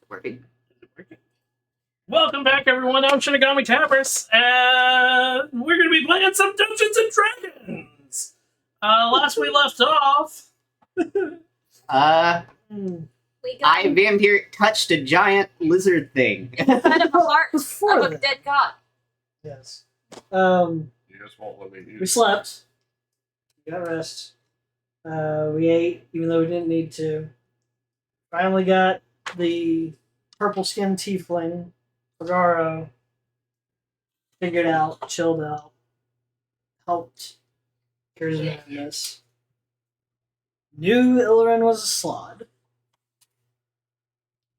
Working. Welcome back, everyone. I'm Shinigami Tappers, and we're going to be playing some Dungeons and Dragons. Last we left off, I vampire touched a giant lizard thing. Inside of a heart Before of a that. dead god. Yes. You just won't let me use We slept. We got rest. We ate, even though we didn't need to. Finally got the purple skinned tiefling, Figaro, figured out, chilled out, helped cure his madness. Knew Illirin was a slod.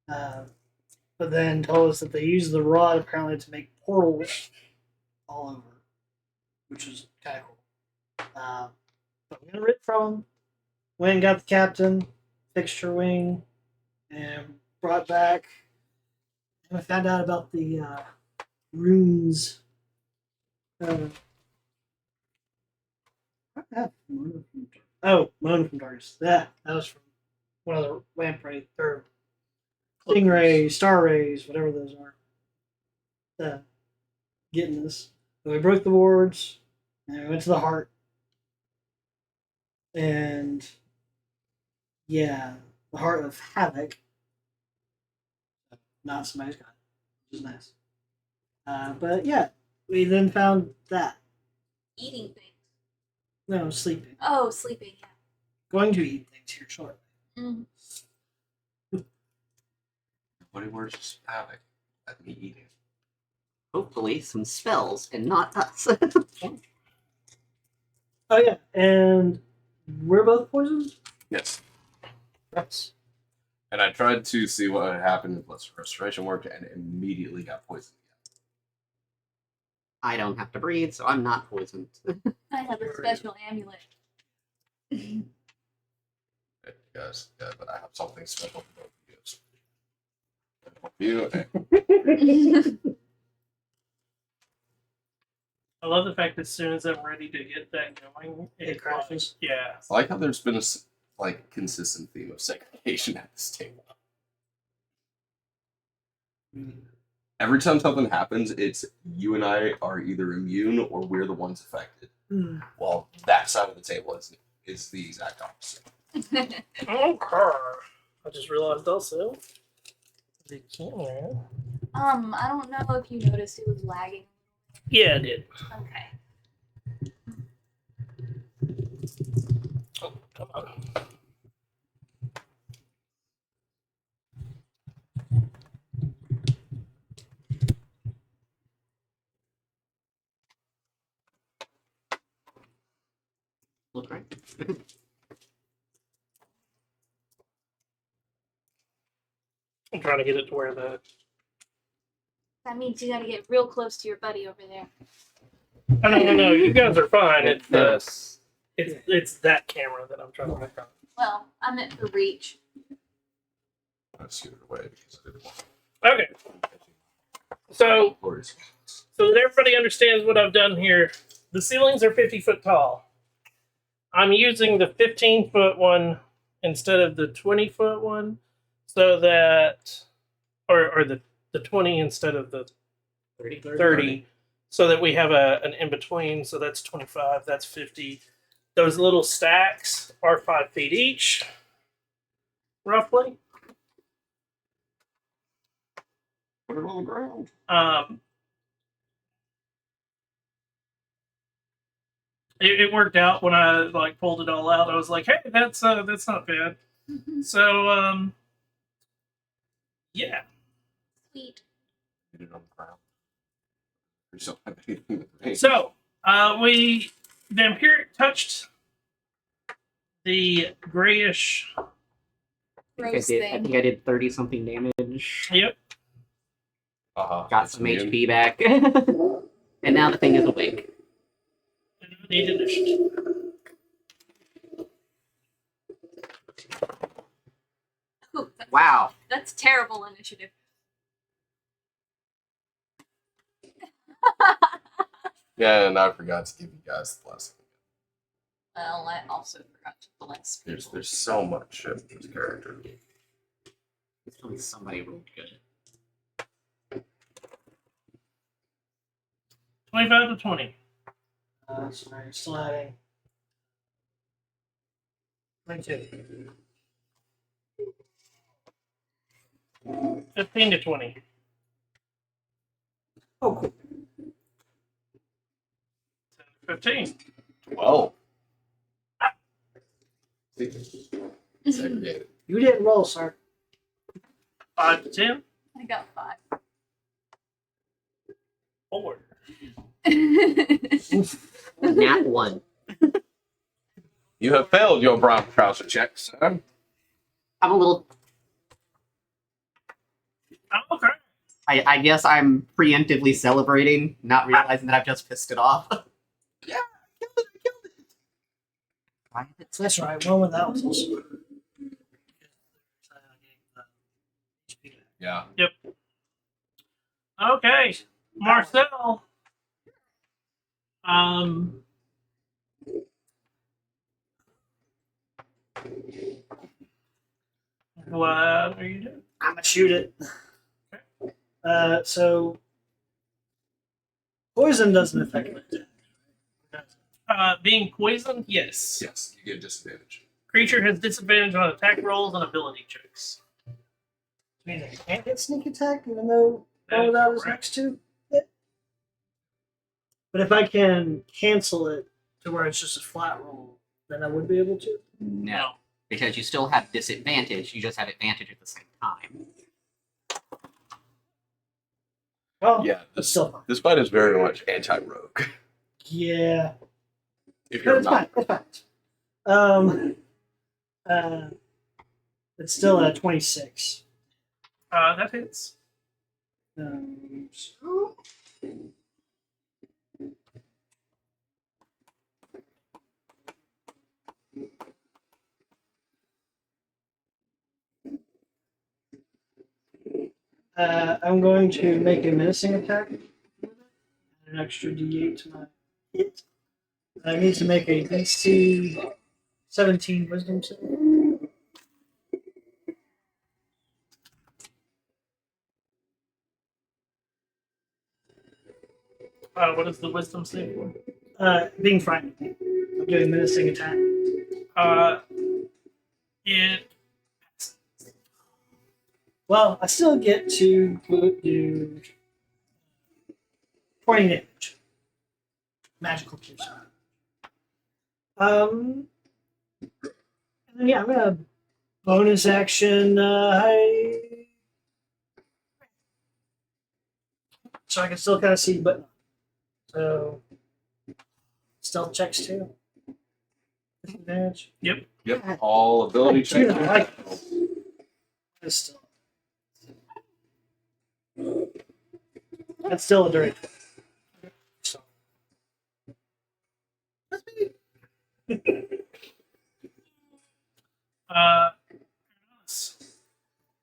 But then told us that they use the rod apparently to make portals all over, which was kind of cool. But we got rid from him. Went and got the captain, fixed her wing, and brought back. And I found out about the runes. Mona from Darkness. That was from one of the lamprey or stingrays, star rays, whatever those are. Getting this. And we broke the wards, and we went to the heart. And yeah, the heart of havoc. Not somebody's god, which is nice. But yeah, we then found that. Eating things. No, sleeping. Oh, sleeping, yeah. Going to eat things here shortly. Mm. What words just havoc at me eating? Hopefully, some spells and not us. Oh yeah, and we're both poisoned. Yes. Yes. And I tried to see what had happened if restoration worked and immediately got poisoned I don't have to breathe, so I'm not poisoned. I have a special amulet. again. Okay, guys, yeah, but I have something special for both of you. I love the fact that as soon as I'm ready to get that going, It crashes. Yeah. I like how there's been a consistent theme of segregation at this table. Every time something happens, it's you and I are either immune or we're the ones affected. Mm. While that side of the table is the exact opposite. Okay. I just realized also the camera. I don't know if you noticed it was lagging. Yeah, I did. Okay. Oh, come on. Look right. I'm trying to get it to where the. That means you gotta get real close to your buddy over there. Oh, no. You guys are fine. It's this. it's that camera that I'm trying to make on. Well, I meant for reach. I scooted away because I didn't want Okay. So Glorious. that everybody understands what I've done here, the ceilings are 50 foot tall. I'm using the 15-foot one instead of the 20-foot one, so that, or the 20 instead of the 30, so that we have an in between. So that's 25, that's 50. Those little stacks are 5 feet each, roughly. Put it on the ground. It worked out when I pulled it all out. I was like, hey, that's not bad. So yeah. Sweet. Put it on the ground. We don't have anything with me. So we vampiric touched the grayish. Gross I thing. think I did 30 something damage. Yep. Got It's some immune. HP back. And now the thing is awake. Need initiative. Ooh, Wow. that's terrible initiative. Yeah, and I forgot to give you guys the blessing. Well, I also forgot to bless. There's so much of this character. It's only somebody rolled good. 25 to 20. Sorry, still adding. 22. 15 to 20. Oh, cool. 15. 12. Segregated. You didn't roll, sir. 5 to 10. I got 5. 4. Nat 1. You have failed your brown trouser check, sir. I'm a little. Oh, okay. I guess I'm preemptively celebrating, not realizing that I've just pissed it off. Yeah, I killed it. So that's right. One with that was also. Yeah. Okay. Marcel. What are you doing? I'm gonna shoot it. So poison doesn't affect my attack. Being poisoned, yes. Yes, you get disadvantage. Creature has disadvantage on attack rolls and ability checks. Which means I can't get sneak attack, even though That all is that is correct. next to it. But if I can cancel it to where it's just a flat roll, then I would be able to. No. Because you still have disadvantage, you just have advantage at the same time. Well, Yeah, it's still fine. this fight is very much anti-rogue. Yeah, If but you're it's fine. not, It's fine. It's still at 26. That hits. So I'm going to make a menacing attack. An extra D8 to my hit. I need to make a DC 17 Wisdom save. What is the wisdom save for? Being frightened. I'm doing menacing attack. It. Well, I still get to do 20 damage. Magical piercing. And then, yeah, I'm gonna bonus action. So I can still kind of see, but so stealth checks too. Disadvantage. Yep. yep, all ability Dude, checks. I like it's still. That's still a dirty. So.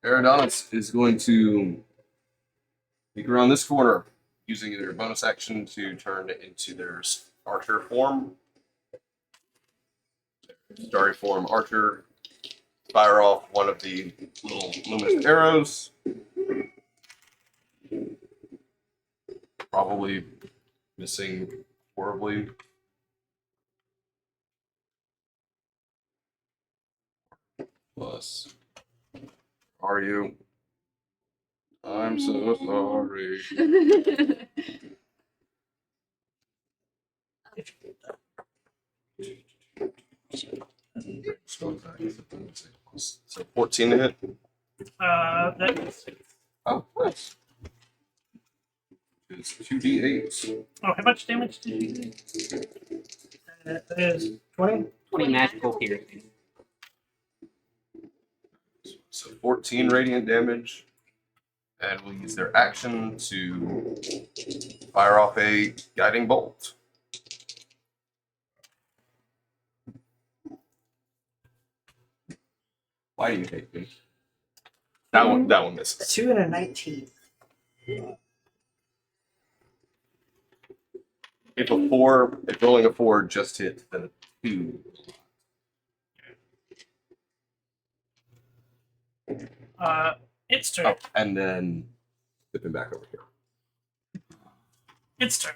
Aerodonus is going to peek around this corner, using their bonus action to turn into their archer form. Starry form archer. Fire off one of the little luminous arrows. Probably missing horribly. Plus, are you? I'm so sorry. So 14 to hit. That is. Oh, nice. It's 2d8. Oh, how much damage did you do? That is 20. 20 magical piercing. So 14 radiant damage. And we'll use their action to fire off a guiding bolt. Why do you hate me? That one A misses. 2 and a 19. If rolling a 4 just hit, then a 2. Its turn. Oh, and then flip him back over here. Its turn.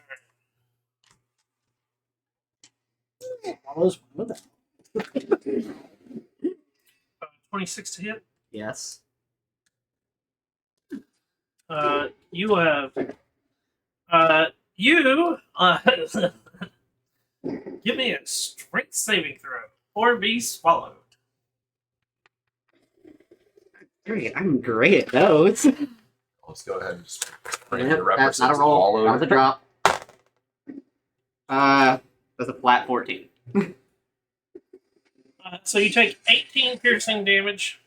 Almost with that. 26 to hit. Yes. You have. Give me a strength saving throw or be swallowed. Great, I'm great at those. Let's go ahead and just bring Yep, the that's not a references roll. all That was a over. drop. That's a flat 14. So you take 18 piercing damage,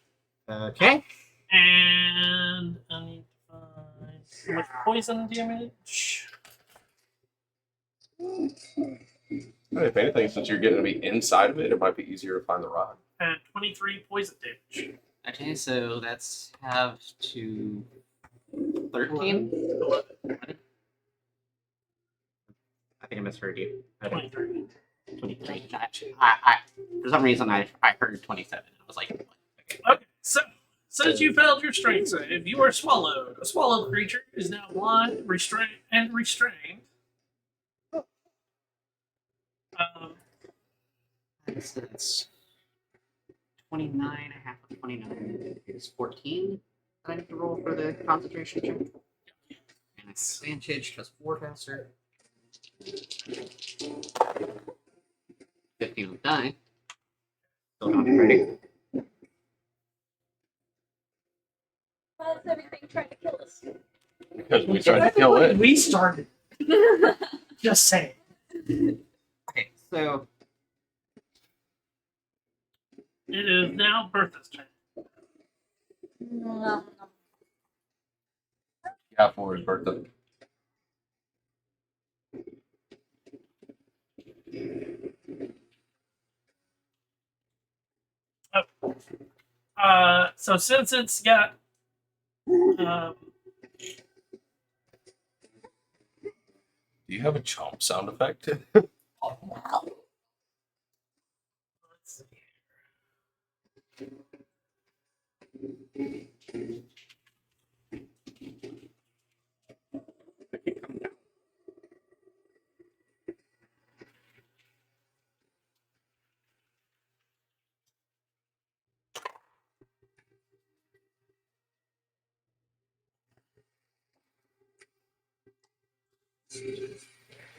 Okay. and I need to find how much poison damage. If anything, since you're getting to be inside of it, it might be easier to find the rod. And 23 poison damage. Okay, so that's have to 13. 11. I think I misheard you. 23. 23. I for some reason I heard 27. I was like, okay. Okay, so since you failed your strength save, you are swallowed. A swallowed creature is now blind, restrained. That's 29. Half of 29 is 14 that I need to roll for the concentration check. And advantage plus 4 faster. 15 will die. Still concentrating. Why is everything trying to kill us? Because we tried to kill it. We started. Just saying. Okay, so It is now Bertha's turn. Yeah, for his birthday. So since it's got Do you have a chomp sound effect? let's see.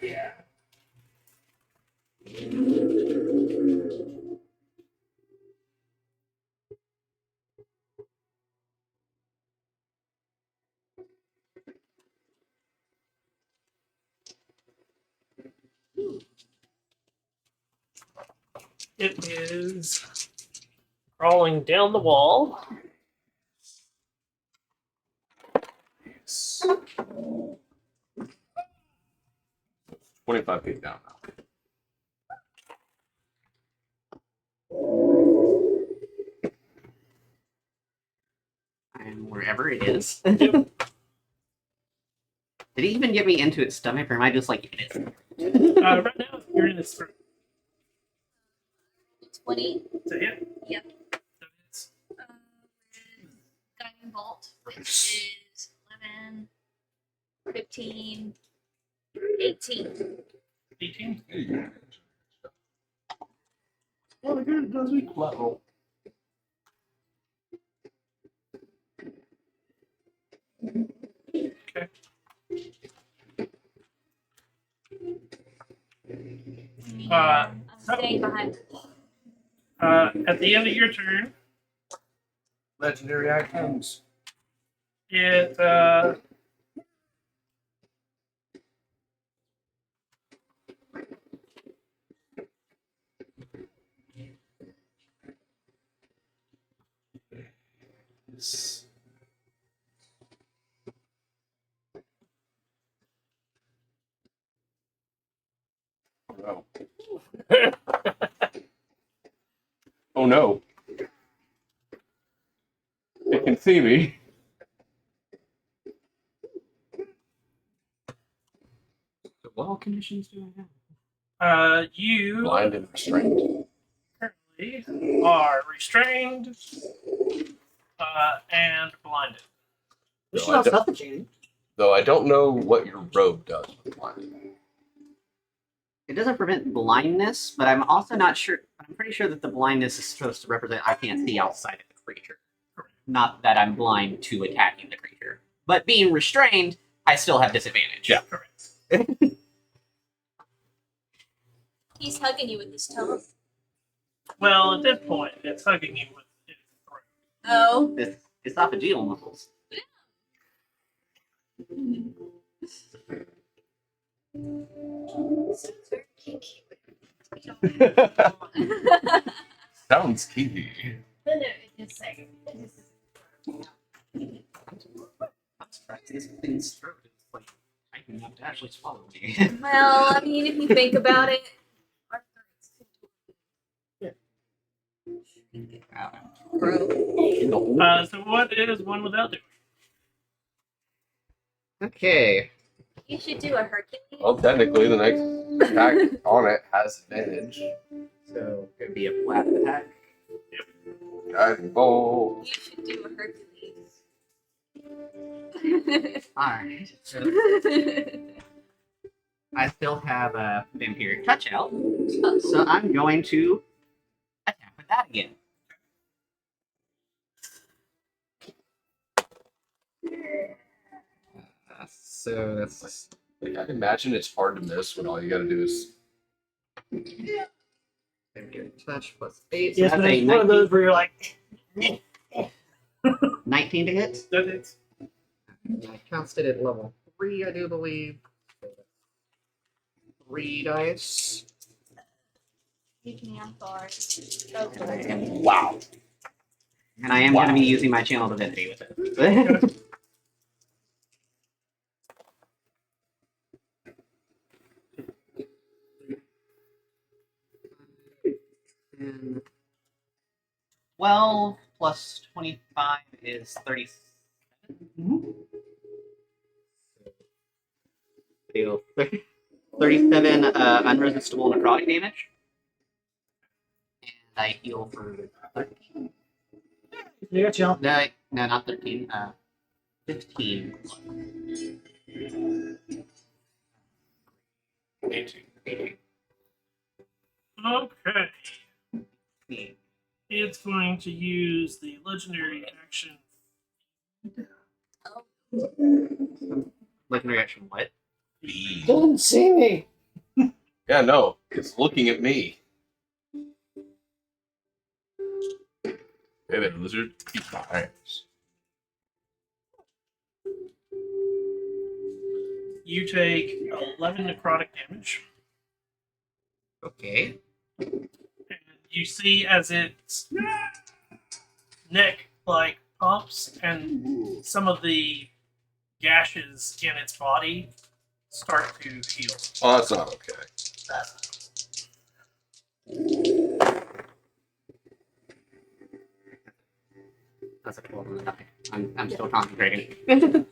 Yeah. It is crawling down the wall. 25 feet down now. I'm wherever it is. Did it even get me into its stomach, or am I just like in its? Right now, you're in its throat. 20. To hit? Yep. So it's With Guiding Bolt, which is 11, 15, 18. 18. Well, the good does we level. Okay. I'm staying behind. At the end of your turn, Legendary items. it Oh. Oh no. It can see me. So what all conditions do I have? you Blind and restrained. currently are restrained, and blinded. This is No, I not don't- suffocating. Though I don't know what your robe does with blinding. It doesn't prevent blindness, but I'm also not sure. I'm pretty sure that the blindness is supposed to represent I can't see outside of the creature. Not that I'm blind to attacking the creature. But being restrained, I still have disadvantage. Yeah. Correct. He's hugging you with his tongue. Well, at this point, it's hugging you with its throat. Oh. This esophageal muscles. Sounds very kinky. Sounds kinky. No, it's like. I'm surprised this thing's throat is like tight enough to actually swallow me. Well, I mean, if you think about it. our throats- So what is one without doing? Okay. You should do a Hercules. Well, technically, the next attack on it has advantage. So it would be a flat attack. Guiding bolt. You should do a Hercules. Alright. So I still have a vampiric touch out. So I'm going to attack with that again. So that's Like, I imagine it's hard to miss when all you gotta do is. vampiric touch plus 8. So Yes, that's but a it's one of 19, those where you're like, 19 to hit. That it's I casted at level 3, I do believe. 3 dice. You can have bars. And I am, Wow. and I am going to be using my channel divinity with it. And 12 plus 25 is 37. Deal. 37 unresistible necrotic damage. And I heal for 13. you got you. No, not 13. 15. 18. okay. 18. It's going to use the legendary action. Legendary action, what? Doesn't see me. Yeah, no, it's looking at me. Hey there, lizard. Keep my eyes. You take 11 necrotic damage. Okay. And you see as its neck like pops and some of the gashes in its body start to heal. Oh, that's not okay. That's a 12 on the die. I'm still concentrating.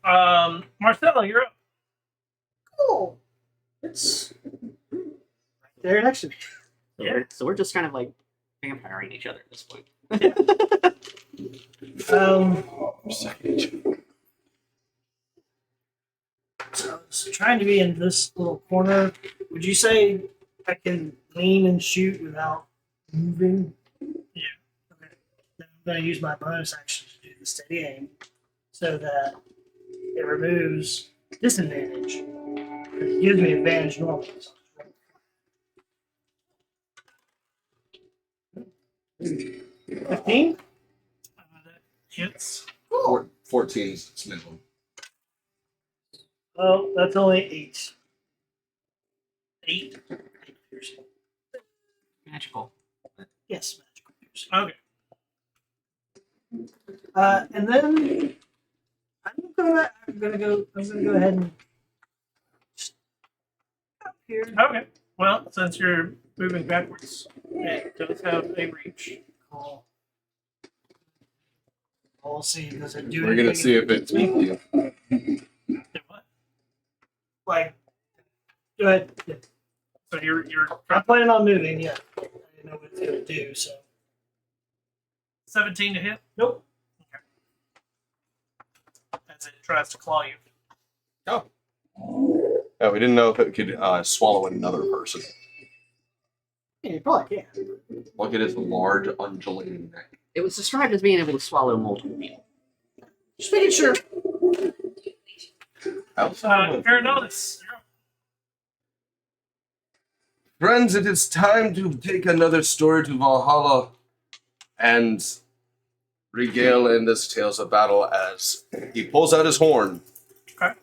Marcella, you're up. Cool. It's right there next to me. So we're just kind of like vampiring each other at this point. So I was trying to be in this little corner. Would you say I can lean and shoot without moving? Yeah. Okay. Then I'm going to use my bonus action to do the steady aim so that it removes disadvantage. It gives me advantage normally. 15? That hits. 14 is its minimum. Oh, that's only 8. 8. 8 piercing. Magical. Yes, magical piercing. Okay. And then I'm gonna go ahead and up here. Okay. Well, since you're moving backwards, it does have a reach. Cool. We'll see. Does it do We're gonna anything? see if it's with you. Do what? Like, go ahead. Yeah. So you're I'm planning on moving. Yeah. I didn't know what it's gonna do. So 17 to hit Nope. as it tries to claw you. Oh. Oh, we didn't know if it could swallow another person. Yeah, you probably can. Look at its large, undulating neck. It was described as being able to swallow multiple people. Just making sure. Paradonis. Friends, it is time to take another story to Valhalla and regale in this tales of battle as he pulls out his horn. Okay.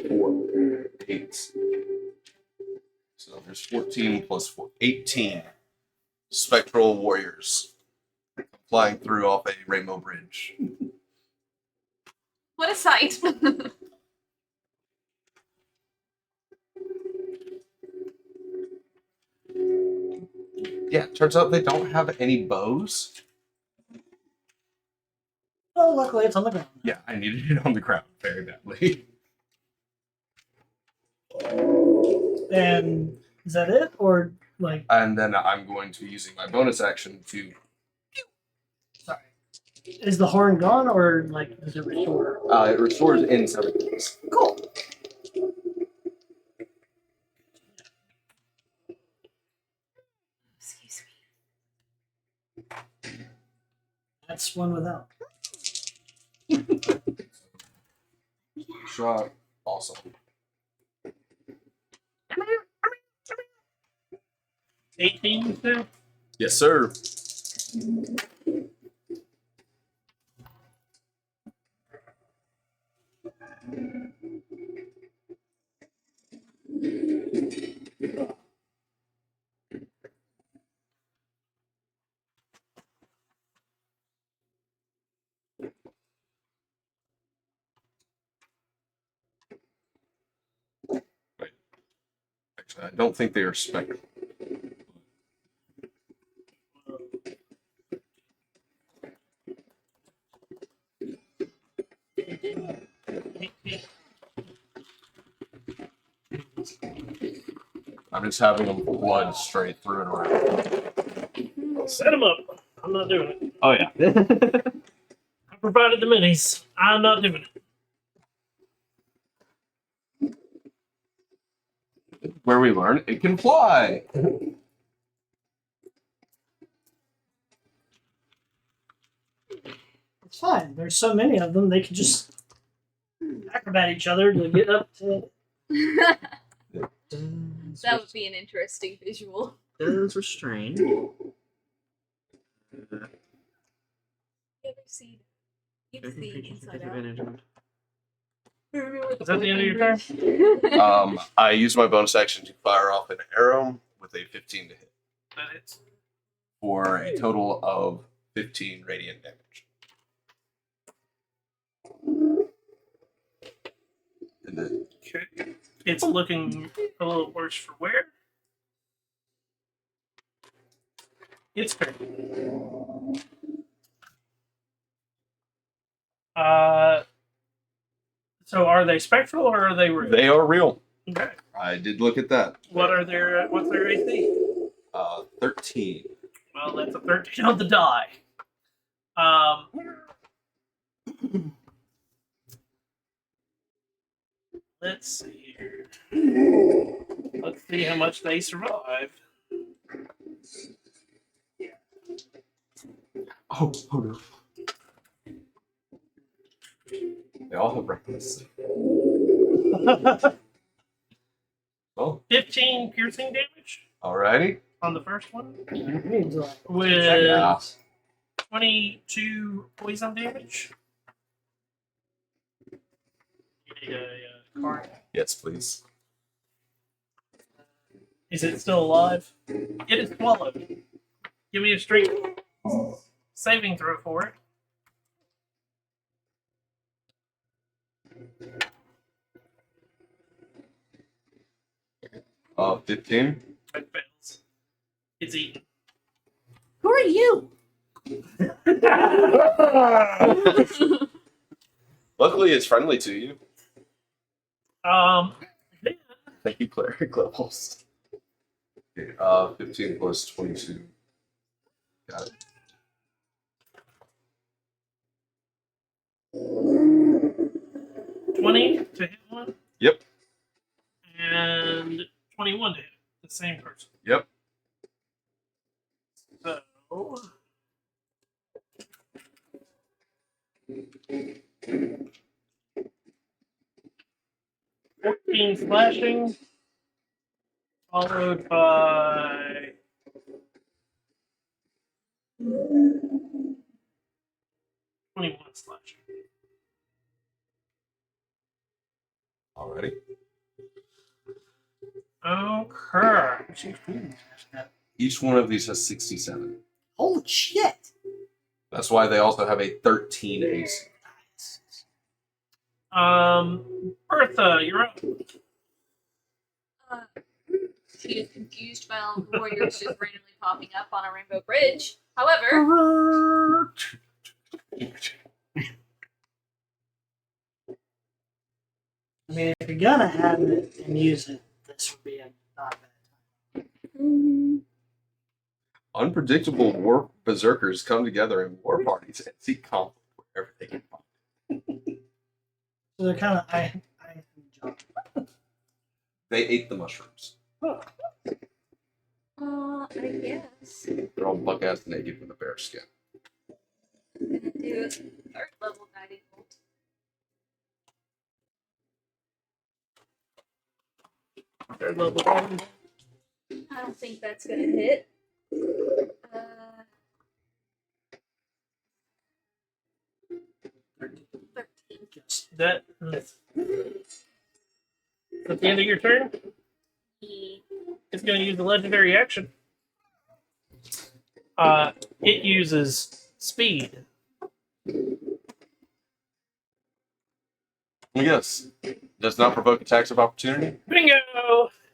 4, 8. So there's 14 plus 4, 18 spectral warriors flying through off a rainbow bridge. What a sight. Yeah, turns out they don't have any bows. Oh, luckily it's on the ground. Yeah, I needed it on the ground very badly. And is that it? Or, like, And then I'm going to using my bonus action to sorry. Is the horn gone or, like, does it restore? it restores in 7 minutes. Cool. Excuse me. That's one without. Shot. Awesome. 18, you said? Yes, sir. Actually, I don't think they are spectral. I'm just having them blood straight through and around. Set him up. I'm not doing it. Oh yeah. I provided the minis. I'm not doing it. Where we learn it can fly. It's fine. There's so many of them, they can just acrobat each other to get up to. That would be an interesting visual. Does restrain. You ever seen? You've seen Inside Out. Is that the end of your turn? I use my bonus action to fire off an arrow with a 15 to hit That hits. for a total of 15 radiant damage. And then Okay. It's looking a little worse for wear. It's fair. So are they spectral or are they real? they are real. Okay. I did look at that. What's their AC? 13. Well, that's a 13 on the die. Let's see here. Let's see how much they survive. Oh no. They all have reckless. Oh, 15 piercing damage alrighty. on the first one, Means, like, with Yeah. 22 poison damage. You need a card. Yes, please. Is it still alive? It is swallowed. Give me a strength saving throw for it. 15. It fails. It's eaten. Who are you? Luckily, it's friendly to you. Yeah. Thank you, cleric levels. Okay, 15 plus 22. Got it. $20 to hit one. Yep. And 21 to hit the same person. Yep. So 14 slashing, followed by 21 slashing. Alrighty. Okay. Each one of these has 67. Holy shit! That's why they also have a 13 AC. Bertha, you're up. She is confused by all the warriors just randomly popping up on a rainbow bridge. However, I mean, if you're gonna have it and use it, this would be a not bad time. Unpredictable war berserkers come together in war parties and seek conflict wherever they can find. So they're kind of I jump. They ate the mushrooms. I guess They're all buck ass naked with a bear skin. I'm gonna do third level guiding bolt. Third level guiding bolt. I don't think that's gonna hit. 13. That is at the end of your turn. It's going to use the legendary action. It uses speed. Yes. Does not provoke attacks of opportunity. Bingo!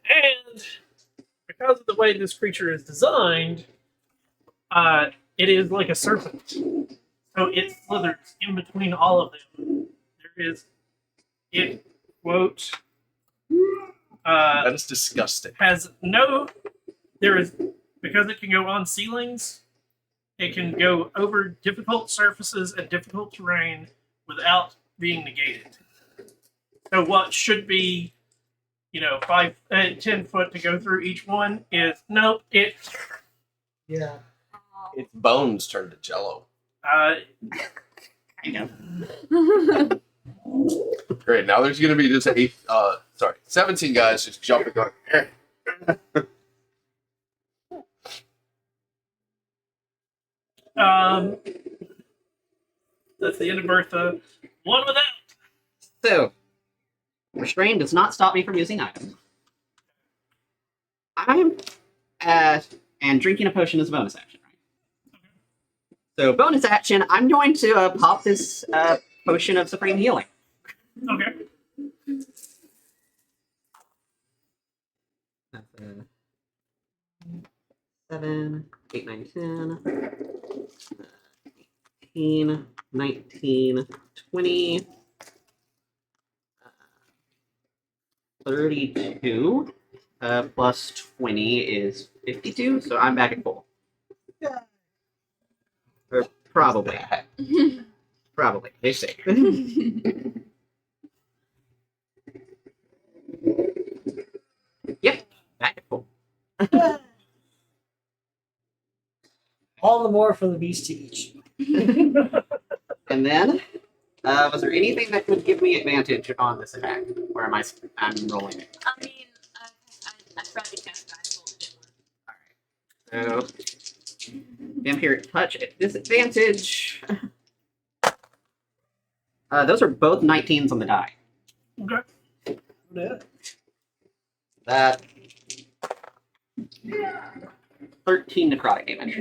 And because of the way this creature is designed, it is like a serpent. So it slithers in between all of them. It, quote, That is disgusting. because it can go on ceilings, it can go over difficult surfaces and difficult terrain without being negated. So what should be, 10 foot to go through each one is nope. Yeah. Its bones turn to jello. I know. Great. Now there's going to be just 17 guys just jumping going. That's the end of Bertha. One without. So, restrain does not stop me from using items. And drinking a potion is a bonus action, right? So, bonus action, I'm going to pop this potion of supreme healing. Okay. That's 7, 8, 9, 10, 18, 19, 20, 32, plus 20 is 52, so I'm back at full. Yeah. Or probably. Probably, they say. Yep, back at full. All the more for the beast to eat. And then, was there anything that would give me advantage on this attack? Or am I'm rolling it? I mean, I tried to cast guiding bolt. So, Vampiric Touch at disadvantage. Those are both 19s on the die. Okay. Yeah. That 13 necrotic damage.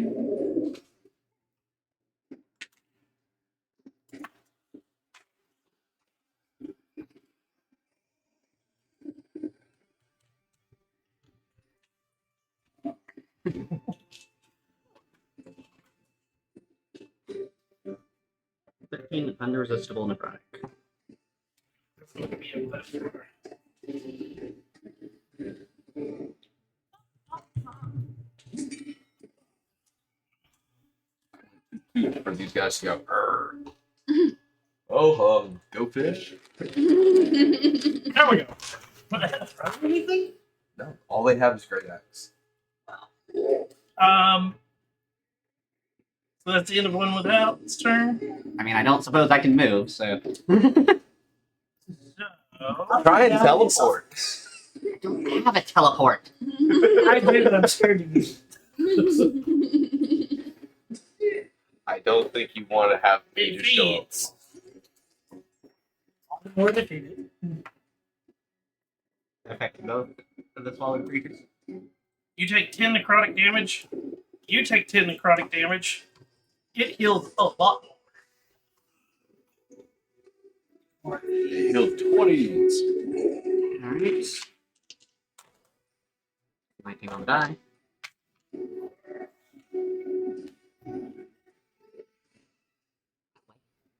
Unresistible necrotic. That's going to be a left for. for these guys to go, "Arr." Oh, go fish? There we go. Anything? No, all they have is great axe. So that's the end of one without its turn. I mean, I don't suppose I can move, so. So, Try and teleport. I don't have a teleport. I do, but I'm scared to use it. I don't think you want to have me it just show up. feeds. More defeated. Affecting both of the swallowed creatures. You take 10 necrotic damage. You take 10 necrotic damage. It heals a lot more. They heal 20s. Alright. 19 on the die.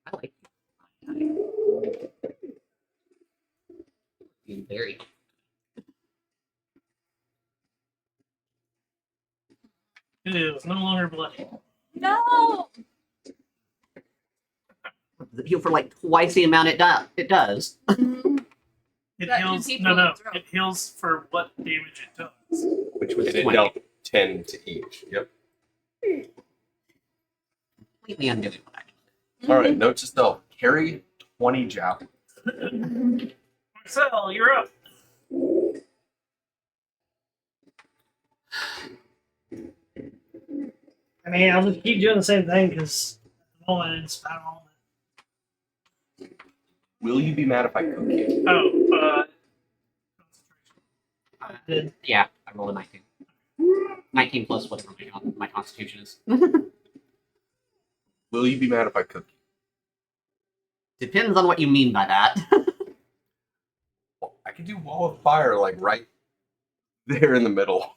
I like being very. It is no longer bloody. No! Heal for like twice the amount it does. It That heals. is No, no. throw. It heals for what damage it does. Which was And it 20. dealt 10 to each. Yep. Completely undoing what I did. All right, note to self: carry 20 javelins. Marcel, you're up. I mean, I'll just keep doing the same thing because at the moment it's about all Will you be mad if I cook you? Oh, Did. Yeah, I rolled a 19. 19 plus whatever my constitution is. Will you be mad if I cook you? Depends on what you mean by that. Well, I could do wall of fire like right there in the middle.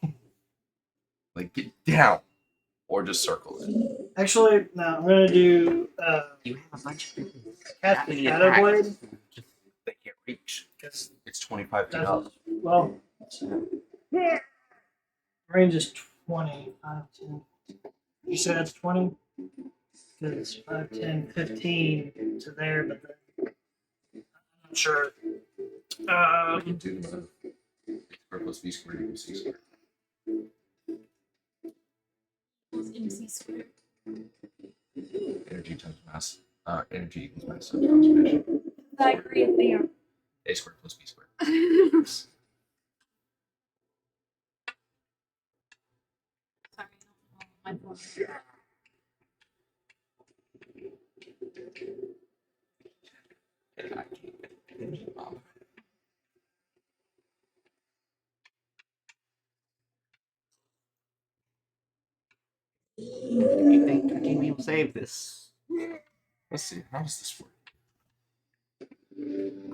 Like get down, or just circle it. Actually, no, I'm gonna do You have a bunch of cast the Shadow Blade They can't reach. because It's 25 feet that's up. well, range is 20. 5, 10. You said that's 20. Because 5, 10, 15 to there, but then I'm not sure. I can do the X squared plus V squared equals C squared. MC squared. Energy times mass. Energy equals mass times conservation. I agree with you. A squared plus B squared. Sorry, I don't know my phone. And I can't. You think Jamie will save this? Let's see. How does this work?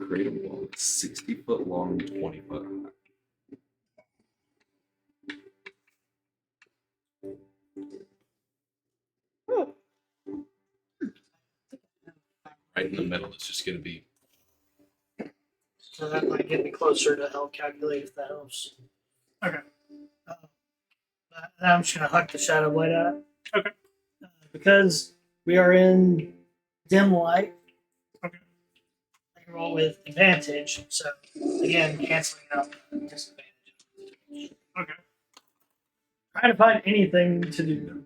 Create a wall that's 60 foot long, 20 foot high. Right in the middle, it's just going to be. So that might get me closer to help calculate if that helps. Okay. I'm just gonna huck the Shadow Blade at it. Okay. Because we are in dim light. Okay. I can roll with advantage. So again, canceling out the disadvantage. Okay. Trying to find anything to do.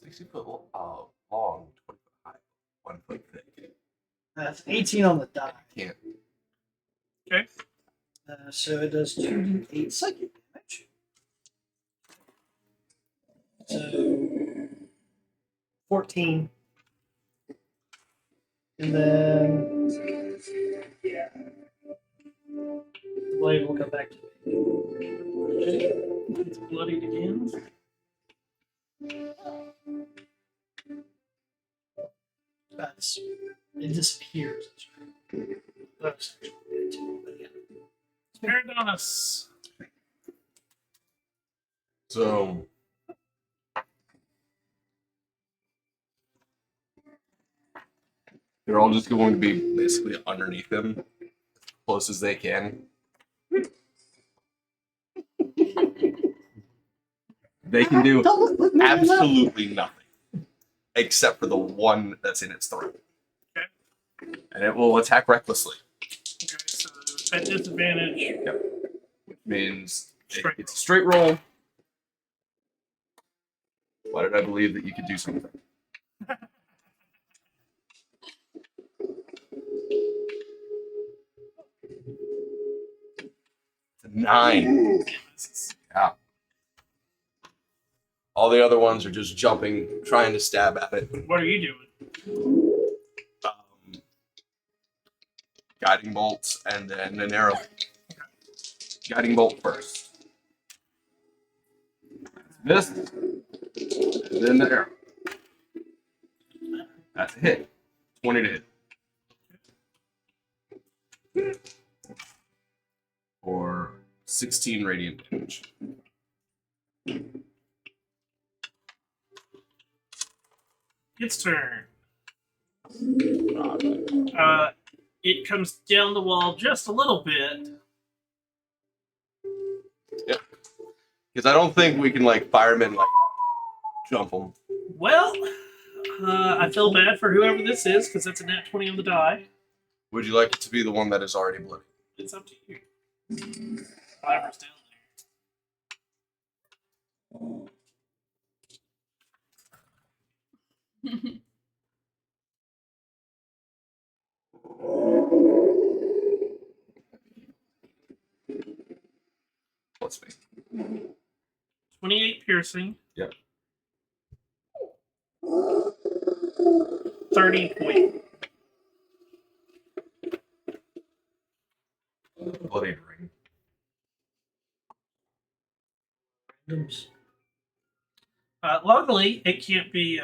60 foot long, 20 foot high, 1 foot thick. That's 18 on the die. Can't. Okay. So it does 2d8 psychic damage. So 14. And then the blade will come back to me. It's bloodied again. That's, it disappears. That's but yeah. Paradonis. So. They're all just going to be basically underneath him, as close as they can. They can do Don't look me in the- absolutely nothing except for the one that's in its throat. Okay. And it will attack recklessly. Okay, so at disadvantage. Which means Straight it's a straight roll. Why did I believe that you could do something? It's a 9. Yeah. All the other ones are just jumping, trying to stab at it. What are you doing? Guiding bolts and then an arrow. Guiding bolt first. This, and then the arrow. That's a hit. 20 to hit. Or 16 radiant damage. Its turn. It comes down the wall just a little bit. Because I don't think we can like firemen like jump them. Well, I feel bad for whoever this is because that's a nat 20 on the die. Would you like it to be the one that is already bloody? It's up to you. Whatever's down there. Let's see. 28 piercing. Yep. 30 point. Bloodied ring. Randoms. Luckily, it can't be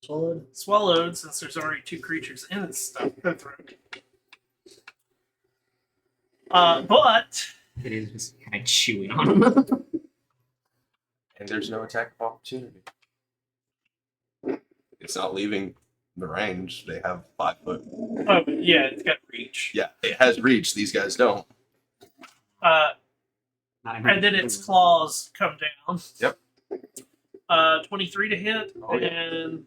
Solid. swallowed since there's already 2 creatures in its stuff. Throat. But It is just kind of chewing on them. And there's no attack of opportunity. It's not leaving the range. They have 5 foot. oh yeah, it's got reach. Yeah, it has reach. These guys don't. And then its claws come down. Yep. 23 to hit Oh, yeah. and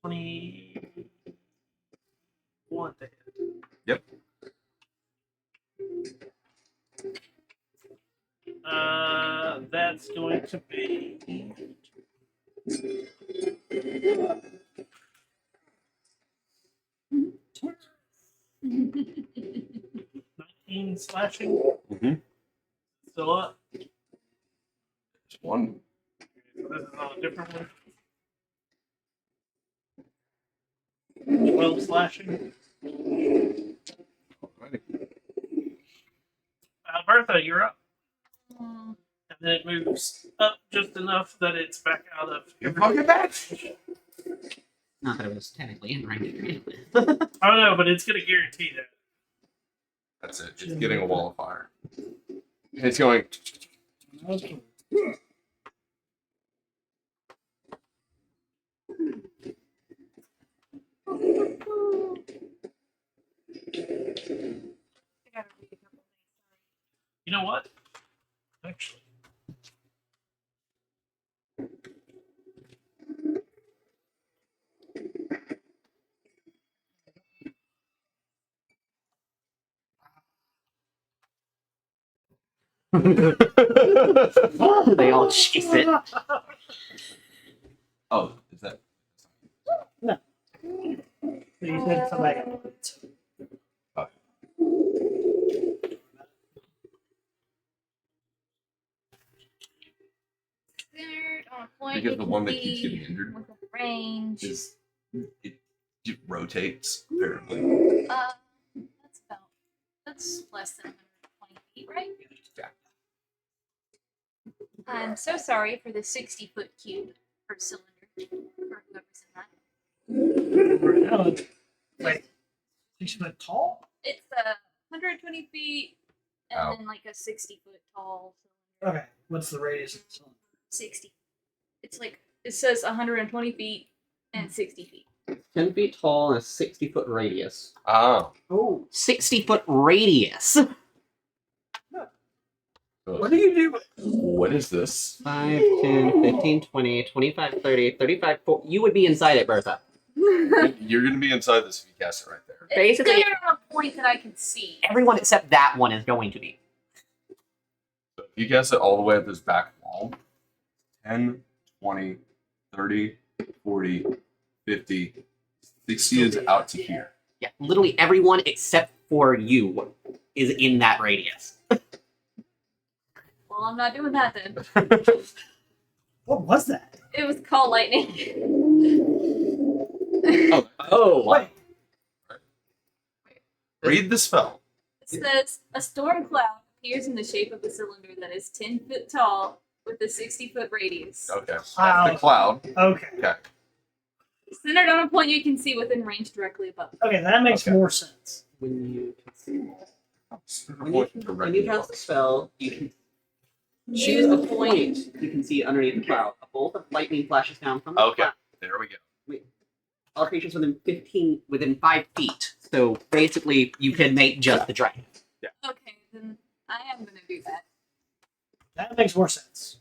21 to hit. Yep. That's going to be 19 slashing. Mm-hmm. Still up. There's one. So this is on a different one. 12 slashing. Alrighty. Bertha, you're up. Mm, And then it moves up just enough that it's back out of. You fucking bitch! Not that it was technically in range to begin with. Oh no, but it's going to guarantee that. That's it. It's getting a wall of fire. And it's going. Okay. I gotta read a couple things. You know what? Actually. They all chase it. Oh, is that? You said somebody got it. Centered on a point. Because it the can one that keeps be getting injured with a range. is it rotates apparently. That's less than 120 feet, right? Yeah. I'm so sorry for the 60-foot cube per cylinder for whoever's in that. Wait, 6 foot tall? It's 120 feet and Ow. then like a 60-foot tall cylinder. Okay, what's the radius of the cylinder? 60. It's like it says 120 feet and 60 feet. 10 feet tall and a 60-foot radius. Ah. Oh, 60-foot radius! What do you do? What is this? 5, 10, 15, 20, 25, 30, 35, 40. You would be inside it, Bertha. You're gonna be inside this if you cast it right there. Basically- It's on a point that I can see. Everyone except that one is going to be. So if you cast it all the way up this back wall, 10, 20, 30, 40, 50, 60 is out to here. Yeah, literally everyone except for you is in that radius. Well, I'm not doing that then. What was that? It was called lightning. Oh, Wait. Read the spell. It says a storm cloud appears in the shape of a cylinder that is 10 foot tall with a 60-foot radius. Okay. Wow. The cloud. Okay. Okay. Centered on a point you can see within range directly above. Okay, that makes Okay. more sense. when you when Point you directly cast above. the spell, you can choose a point you can see underneath the cloud. A bolt of lightning flashes down from the Okay. cloud. There we go. All creatures within 5 feet. So basically, you can make just the dragon. Okay, then I am going to do that. That makes more sense.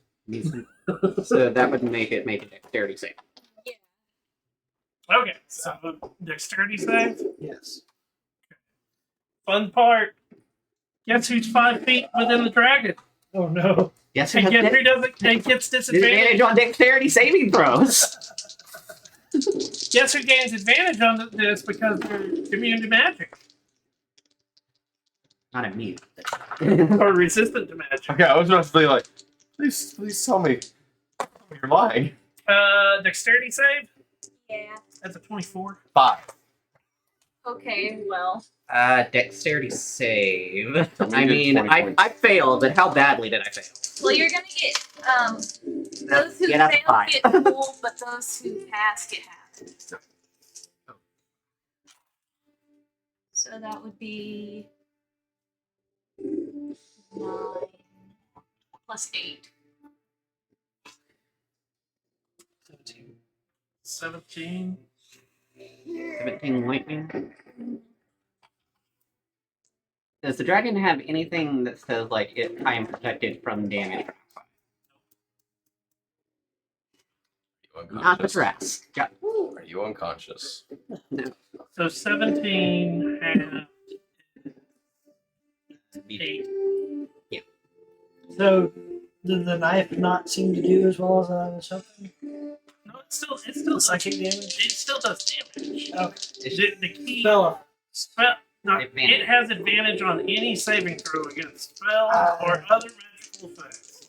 So that would make it a dexterity save. Okay, so dexterity save. Yes. Fun part. Guess who's 5 feet within the dragon? Oh no. Yes, And guess who doesn't? And gets disadvantage disadvantage. on dexterity saving throws. Guess who gains advantage on this because they're immune to magic Not immune. or resistant to magic. Okay, I was about to be like, please tell me you're lying. Dexterity save. Yeah. That's a 24. 5. Okay, well. Dexterity save. Tell me I you did mean, 20 points. I failed, but how badly did I fail? Well, you're going to get, those who Get up fail high. get full, but those who pass get half. So that would be 9 plus 8. 17. 17 lightning. Does the dragon have anything that says, like, I am protected from damage? Not the dress. Got Are you unconscious? So 17 and 8. So did the knife not seem to do as well as I was hoping? No, it still Psychic damage? It still does damage. Okay. The key Spell. no, Advantage. it has advantage on any saving throw against spells or other magical effects.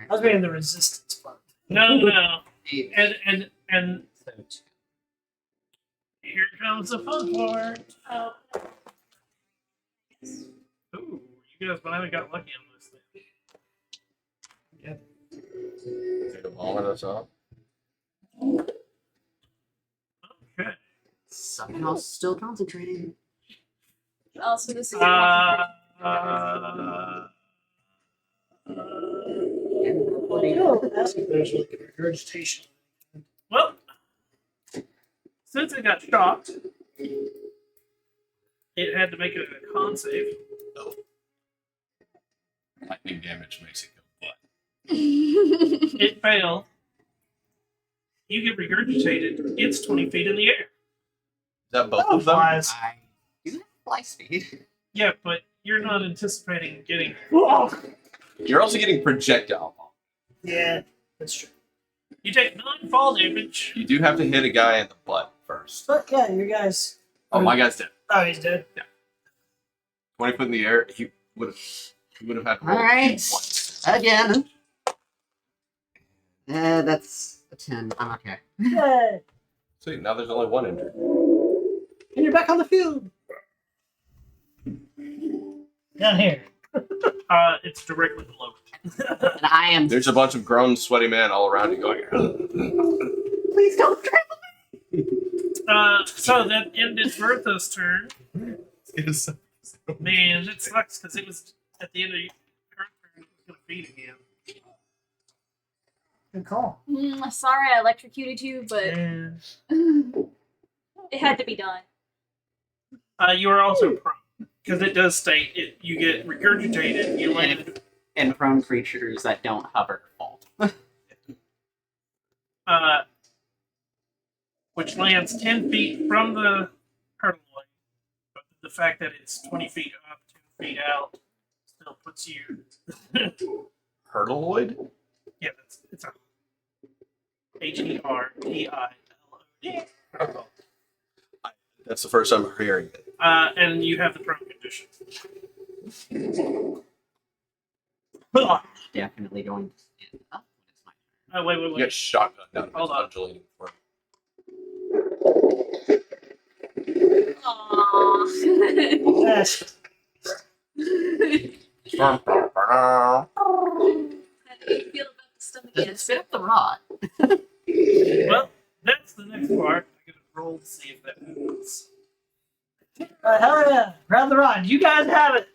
I was being the resistance part. No. Eight, And so two. here comes the fun part. Ooh, you guys finally got lucky on this thing. Take a ball at us up. Okay. Somehow still concentrating. Also, this is Ask if there's like a regurgitation. Well, since it got shocked, it had to make it a con save. Lightning damage makes it go blood. It failed. You get regurgitated. It's 20 feet in the air. Is that both Oh, of them? flies. I do have fly speed. Yeah, but you're not anticipating getting. You're also getting projectile. Yeah, that's true. You take 9 fall damage. You do have to hit a guy in the butt first. But yeah, you guys. Oh, my guy's dead. Oh, he's dead. 20 foot in the air, he would have had to roll All right. once. Again. That's a 10. I'm okay. Yay! Sweet, now there's only one injured. And you're back on the field. Down here. It's directly below. And I am. There's a bunch of grown, sweaty men all around you going, Please don't trample. So that ended Bertha's turn. Yes. Man, it sucks because it was at the end of her turn. It was going to feed again. Good call. Sorry I electrocuted you, but And it had to be done. you are also prone. because it does state it. You get regurgitated. You land. And prone creatures that don't hover fall. Which lands 10 feet from the hurdle line. But the fact that it's 20 feet up, 10 feet out, still puts you. Hurdleoid? Yeah, it's a HERTILOD. That's the first time I'm hearing it. And you have the prone condition. Definitely going to stand up when it's my turn. Wait. You get shotgun down. Hold on. Undulating form. Aww. Yes. How do you feel about the stomach acid? Spit up the rod. Well, that's the next part. I'm gonna roll to see if that happens. Hell yeah. Grab the rod. You guys have it.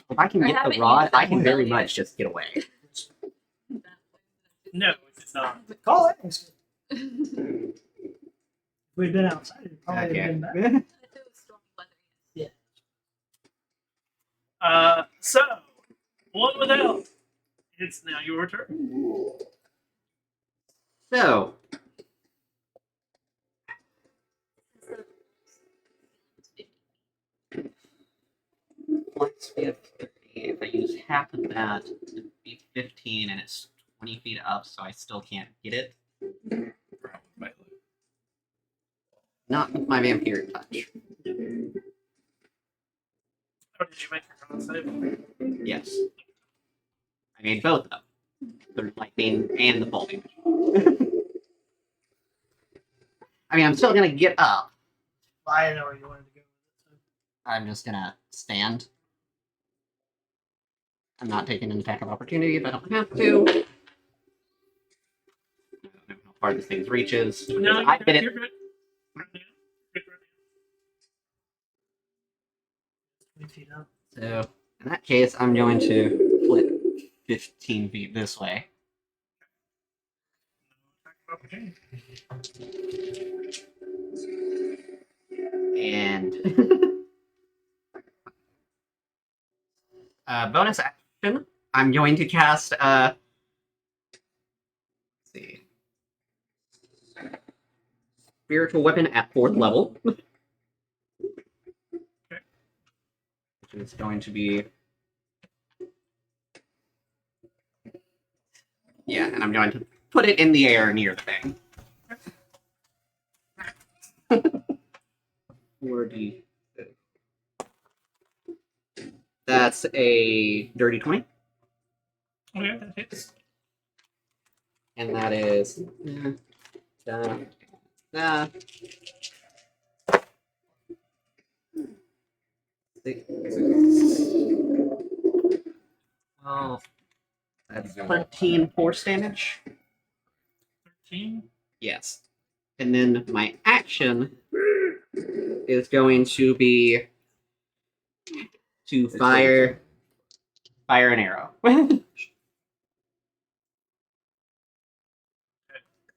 If I can I get haven't the rod, used I that can very earlier. much just get away. No, it's not. Call it. If we'd been outside, it'd probably have been better. If it was stormy weather. So, one without. It's now your turn. So, let's see if I use half of that, it'd be 15, and it's 20 feet up, so I still can't get it. Not with my vampire touch. Or did you make your con save? Yes. I made both of them. The lightning and the bolting. I mean, I'm still gonna get up. I know where you wanted to go. I'm just gonna stand. I'm not taking an attack of opportunity if I don't have to. I don't know how far this thing reaches. No, I hit you're it. good. Right now. Good right 20 feet up. So, in that case, I'm going to flip 15 feet this way. now. Opportunity. And bonus action, I'm going to cast let's see, spiritual weapon at 4th level, which is going to be and I'm going to put it in the air near the thing. 4D. That's a dirty 20. Okay, that hits. And that is well, that's 13 force damage. 13. Yes. And then my action is going to be to fire an arrow.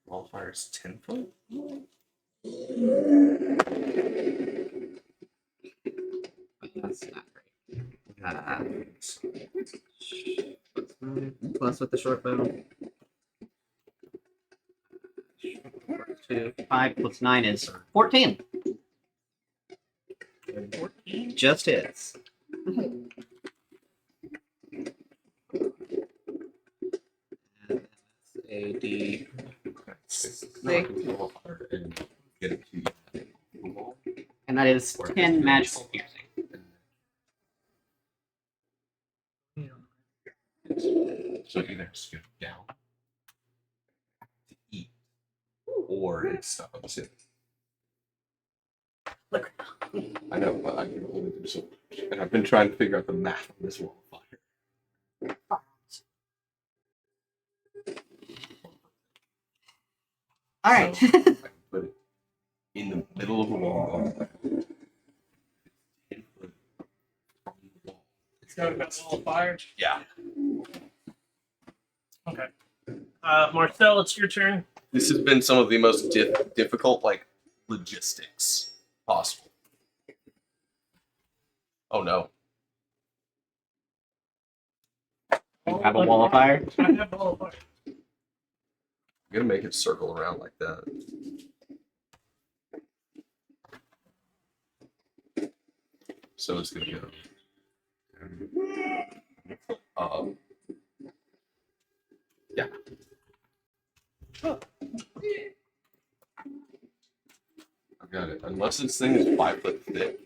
Wildfire's 10 foot? That's not great. Plus with the short bow. 2, 5 plus 9 is 14. 14 just hits. And that's a D. And that is 10 magical piercing. So either skip down to eat, or it stops it. Look. I know, but I can only do so much. And I've been trying to figure out the math on this wildfire. All right. So, I can put it in the middle of a wall. 10 foot from the wall. It's got a wall of fire. Yeah. Okay. Marcel, it's your turn. This has been some of the most difficult, like, logistics possible. Oh no. You have a wall of fire? I have a wall of fire. I'm gonna make it circle around like that. So it's gonna go. Yeah. I've got it. Unless this thing is 5 foot thick,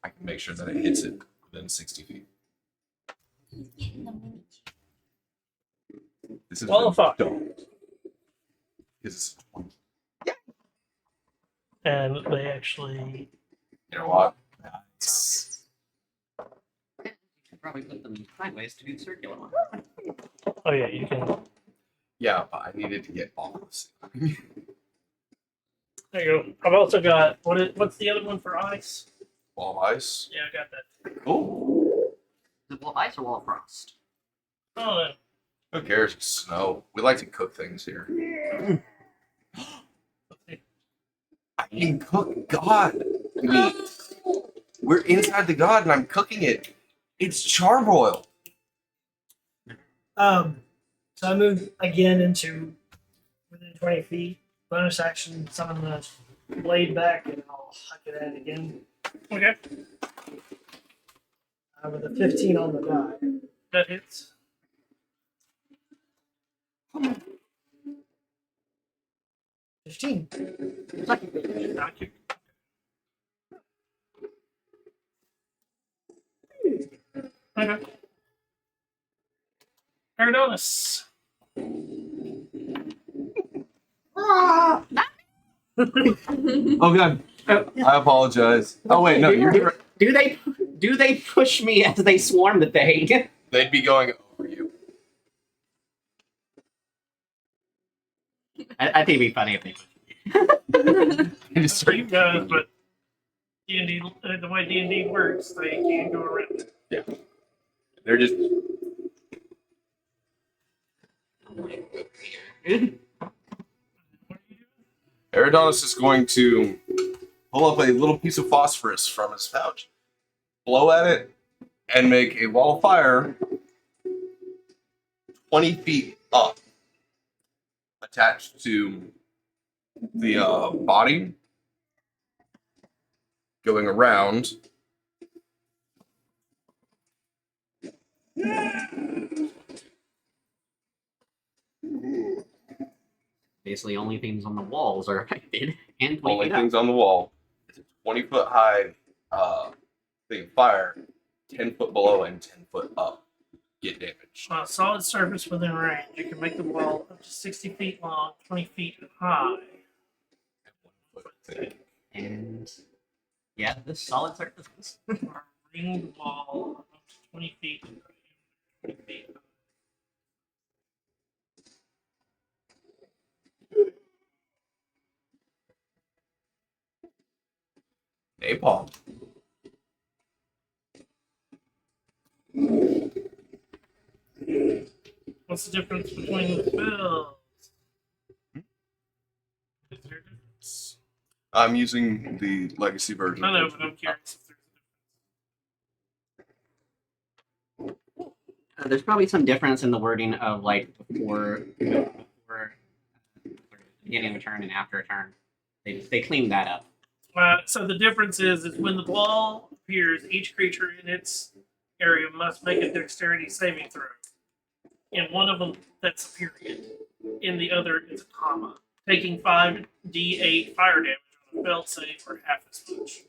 I can make sure that it hits it within 60 feet. This is Wall of fire. This is 20. And they actually. You know what? Nice. You should probably put them sideways to do the circular one. Oh yeah, you can. Yeah, but I needed to get all of this. There you go. I've also got what's the other one for ice? Wall of ice. Yeah, I got that. Cool. Is it wall of ice or wall of frost? Oh, Who cares? It's snow. We like to cook things here. I can cook God meat. We're inside the God, and I'm cooking it. It's charbroiled. So I move again into within 20 feet. Bonus action, summon the blade back, and I'll huck it at it again. okay. With a 15 on the die. That hits. 15. Knock you. Okay. Paradonis. Oh God. I apologize. Oh wait, no, you're. Do they push me as they swarm the thing? They'd be going over you. I think it'd be funny if they push me. Just For you guys, but D&D, the way D&D works, they can't go around. They're just. Eridonis is going to pull up a little piece of phosphorus from his pouch, blow at it, and make a wall of fire 20 feet up, attached to the body, going around. Basically, only things on the walls are affected, and 20 Only feet up. things on the wall. It's a 20-foot high thing of fire, 10 foot below and 10 foot up. Get damage. On a solid surface within range, you can make the wall up to 60 feet long, 20 feet high. And yeah, this solid surfaces. Or ringed wall up to 20 feet. 20 feet. Napalm. What's the difference between the spells? Is there a difference? I'm using the legacy version. I know, but I'm curious if there's a difference. There's probably some difference in the wording of like before beginning of a turn and after a turn. They cleaned that up. So the difference is when the ball appears, each creature in its area must make a dexterity saving throw. In one of them, that's a period. In the other, it's a comma. Taking 5d8 fire damage on a failed save or half as much.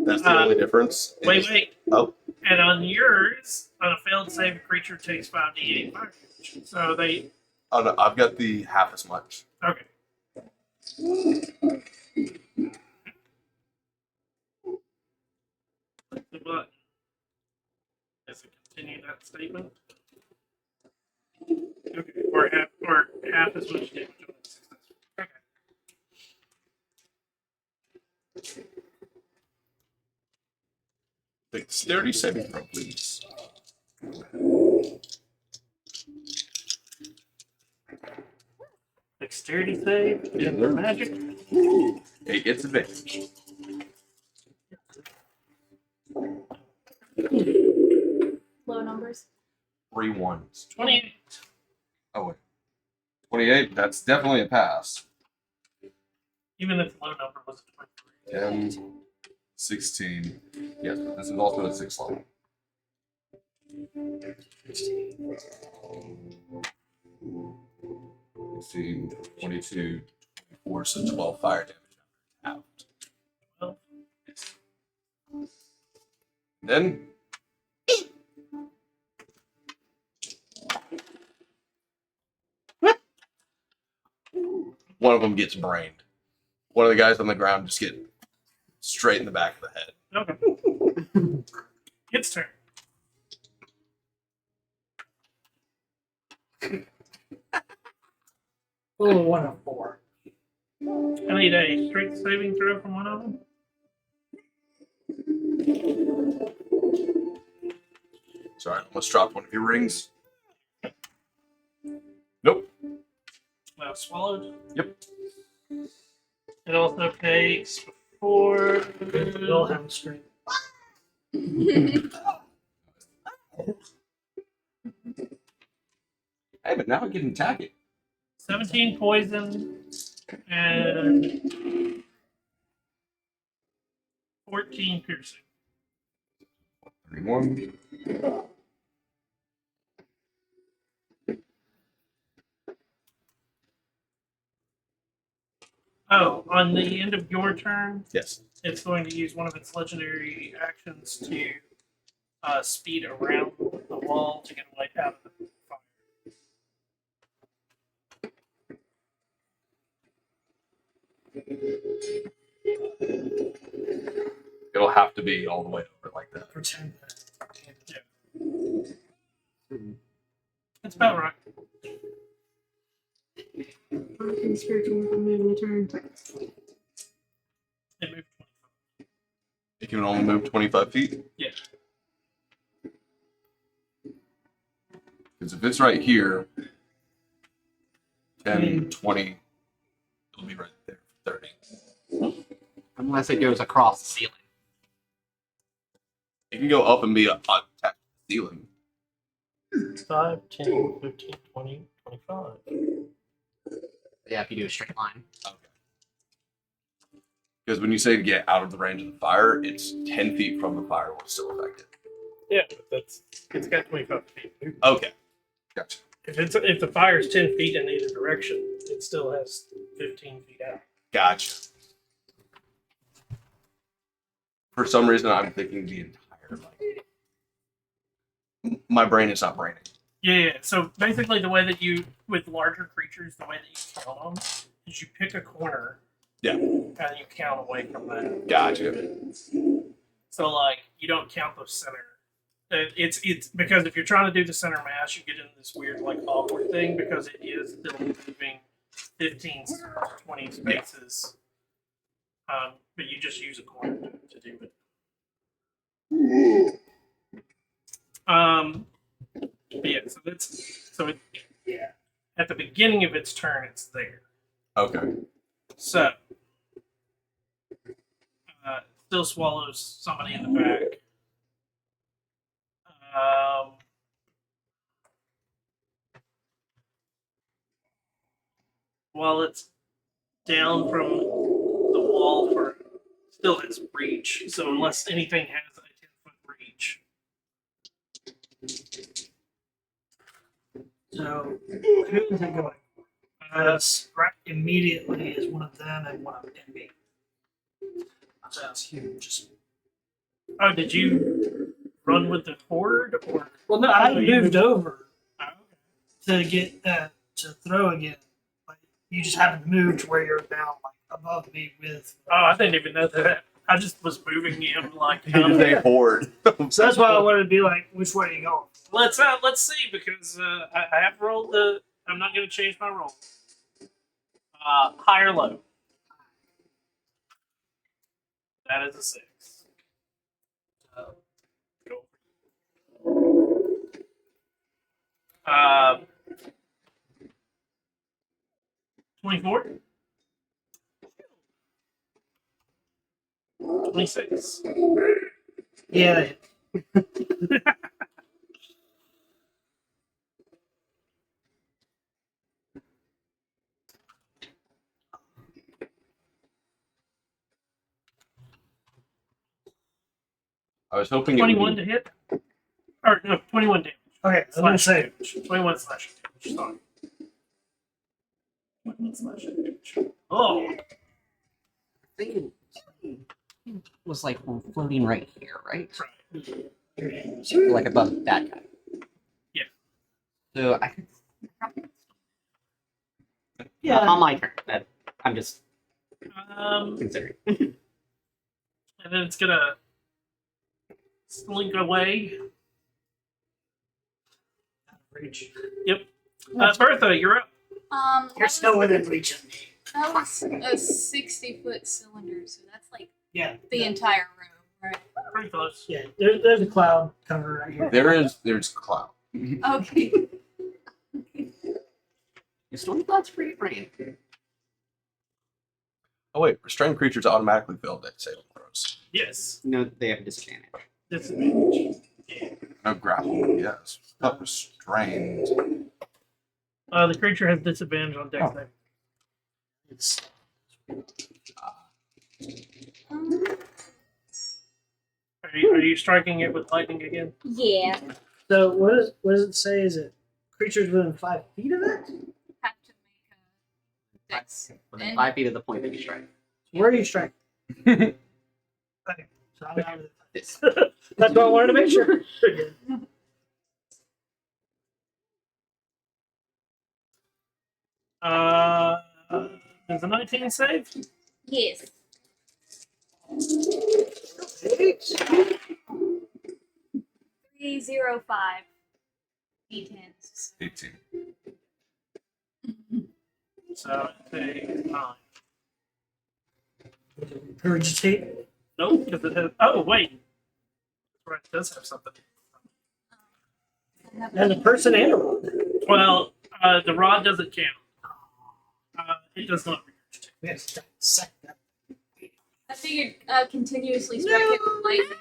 That's the only difference. Wait. Oh. And on yours, on a failed save, a creature takes 5d8 fire damage. So they. Oh no, I've got the half as much. Okay. Click the button. Does it continue that statement? Okay. Or half as much damage on a success. Okay. Dexterity saving throw, please. Dexterity save. Yeah, they're- Magic. It gets advantage. Low numbers. 3 1s. 28. Oh, wait. 28, that's definitely a pass. Even if the low number was a 23. 10, 16. Yes, this is also a 6 level. 16, 22, 24, so 12 fire damage out. Well, Then one of them gets brained. One of the guys on the ground just get straight in the back of the head. okay. Its turn. Oh, 1 of 4. I need a strength saving throw from one of them. Sorry, I almost dropped one of your rings. Nope. Well, swallowed. Yep. It also takes 4. We all have a strength. Hey, but now I can attack it. 17 poison and 14 piercing. 31. Oh, on the end of your turn, Yes. it's going to use one of its legendary actions to speed around the wall to get away out of the fire. It'll have to be all the way over like that. Pretend that. That's about right. Spiritual from moving a turn. It moved 25. It can only move 25 feet. Yeah. Because if it's right here, 10, 20, it'll be right there for 30. Unless it goes across the ceiling. It can go up and be attached to the ceiling. 5, 10, 15, 20, 25. Yeah, if you do a straight line. Okay. Because when you say to get out of the range of the fire, it's 10 feet from the fire will still affect it. Yeah, but it's got 25 feet. Okay. Gotcha. If the fire's 10 feet in either direction, it still has 15 feet out. Gotcha. For some reason, I'm thinking the entire, like, my brain is not braining. Yeah. So basically, the way that you with larger creatures, the way that you count them is you pick a corner. Yeah. And you count away from that. Gotcha. So like you don't count the center. It's because if you're trying to do the center mass, you get into this weird like awkward thing because it is still moving 15, 20 spaces. But you just use a corner to do it. But yeah, at the beginning of its turn, it's there. Okay. So still swallows somebody in the back. While it's down from the wall for still has reach. So unless anything has a 10-foot reach. So, who is it going? Right immediately is one of them and one of me. So it's huge. Oh, did you run with the horde or? Well, no, I moved over Oh, to get to throw again. Like, you just haven't moved to where you're now, like above me with. oh, I didn't even know that. I just was moving him like. He just a horde. So that's why I wanted to be like, which way are you going? Let's see because I have rolled the. I'm not going to change my roll. High or low? That is a 6. 24. 26. Yeah. I was hoping 21 it to hit. Or no, 21 damage. Okay, I was gonna Slash say. damage. 21 slash damage. Sorry. 21 slash damage. Oh, It was like floating right here, right? right. So like above that guy. Yeah. So I could. Yeah. On my turn. I'm just And considering. then it's gonna slink away. Reach. Bertha, you're up. You're still within reach of me. That was a 60-foot cylinder, so that's like Yeah. the entire room, right? Pretty close. Yeah. There's a cloud cover right here. there's cloud. Okay. Your storm cloud's free brain. Oh wait, restrained creatures automatically fail deck saving throws. Yes. No, they have a disadvantage. Disadvantage. Yeah. No grapple, yes. Not restrained. The creature has disadvantage on dex Oh. save. It's Are you striking it with lightning again? Yeah. so. What does it say? Is it creatures within 5 feet of it? Have to make a dex. Within And- 5 feet of the point that you strike. Where are you striking? Okay. So I'm out of This. That's what I wanted to make sure. Does a 19 save? Yes. 305 D10s. 18. So it's a 9. Regurgitate. Nope, because it has. Oh, wait. Right, it does have something. And a person and a rod. Well, the rod doesn't count. It does not regurgitate. We have to dissect that. I figured continuously strike it with lightning.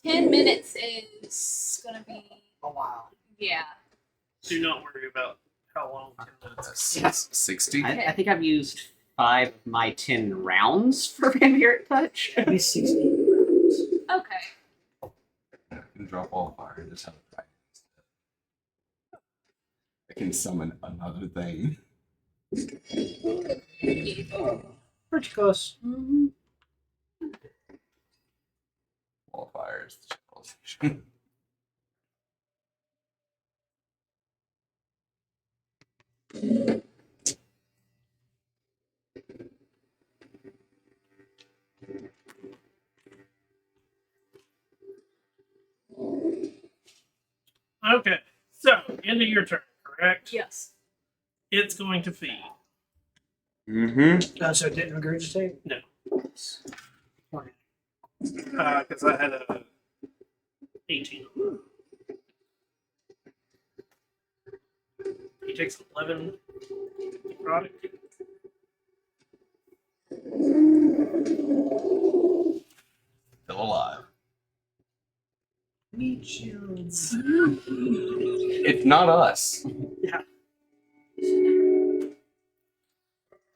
10 minutes is gonna be, Oh wow. yeah. Do not worry about how long 10 minutes is. Yes. 60? I think I've used 5 of my 10 rounds for Vampiric Touch. Should be 60. Okay. I can drop all fire and just have it right. I can summon another thing. Pretty close. Mm-hmm. Wall fire is the civilization. Okay, so end of your turn, correct? Yes. It's going to feed. Mm-hmm. So it didn't regurgitate? No. Okay. Because I had a 18. He takes 11 product. Still alive. Meat shields. It's not us.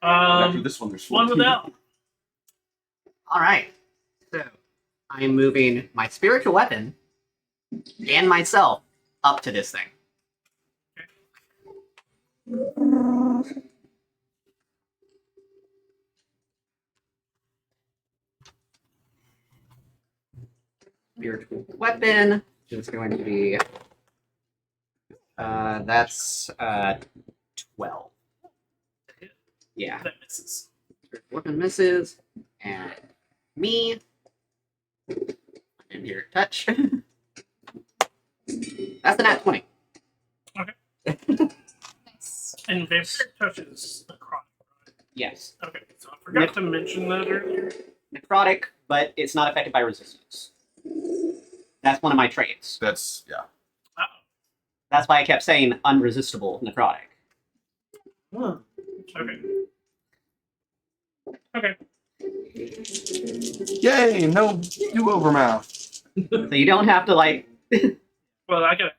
After this one, there's One 14. without. Alright. So, I am moving my spiritual weapon and myself up to this thing. Spiritual weapon is going to be. That's 12. Yeah. That misses. Spiritual weapon misses. And me. And here, touch. That's a nat 20. Nice. And vampire touches necrotic. Yes. Okay, so I forgot to mention that earlier. Necrotic, but it's not affected by resistance. That's one of my traits. That's, yeah. Oh, That's why I kept saying unresistible necrotic. Huh. Okay. Okay. Yay! No do-over mouth. So you don't have to like. Well, I gotta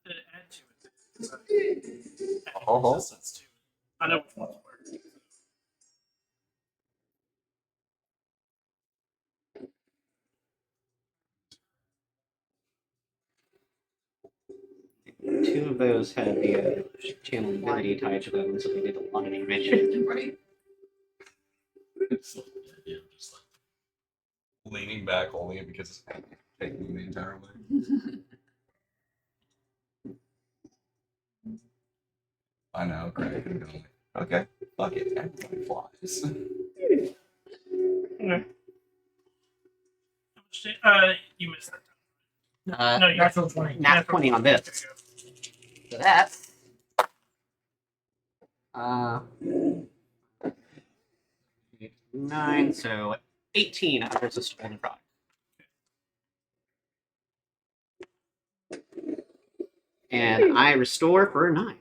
add to it. So, add Uh-huh. resistance to it. I know which ones work. 2 of those had the channel ability tied to them, so they did a lot of damage. Right. It's like the idea of just like leaning back only because it's taking the entire way. I know, Craig could have gone like, okay, fuck it, everybody flies. Okay. You missed that time. No, you Natural 20. Nat 20 on this. So that's. 9, so 18 hours of stolen product. And I restore for 9.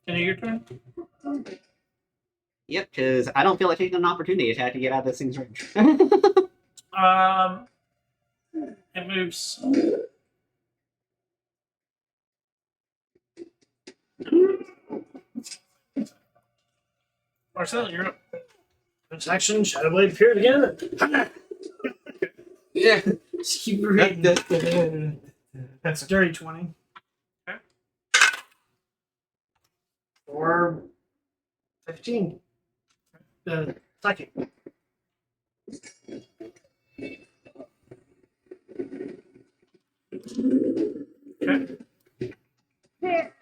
Can you your turn? Yep, because I don't feel like taking an opportunity attack to get out of this thing's range. It moves. Marcel, you're up. This action, Shadow Blade appeared again. Yeah. Keep reading. That's a dirty 20. Okay. Or 15. Psychic. Okay.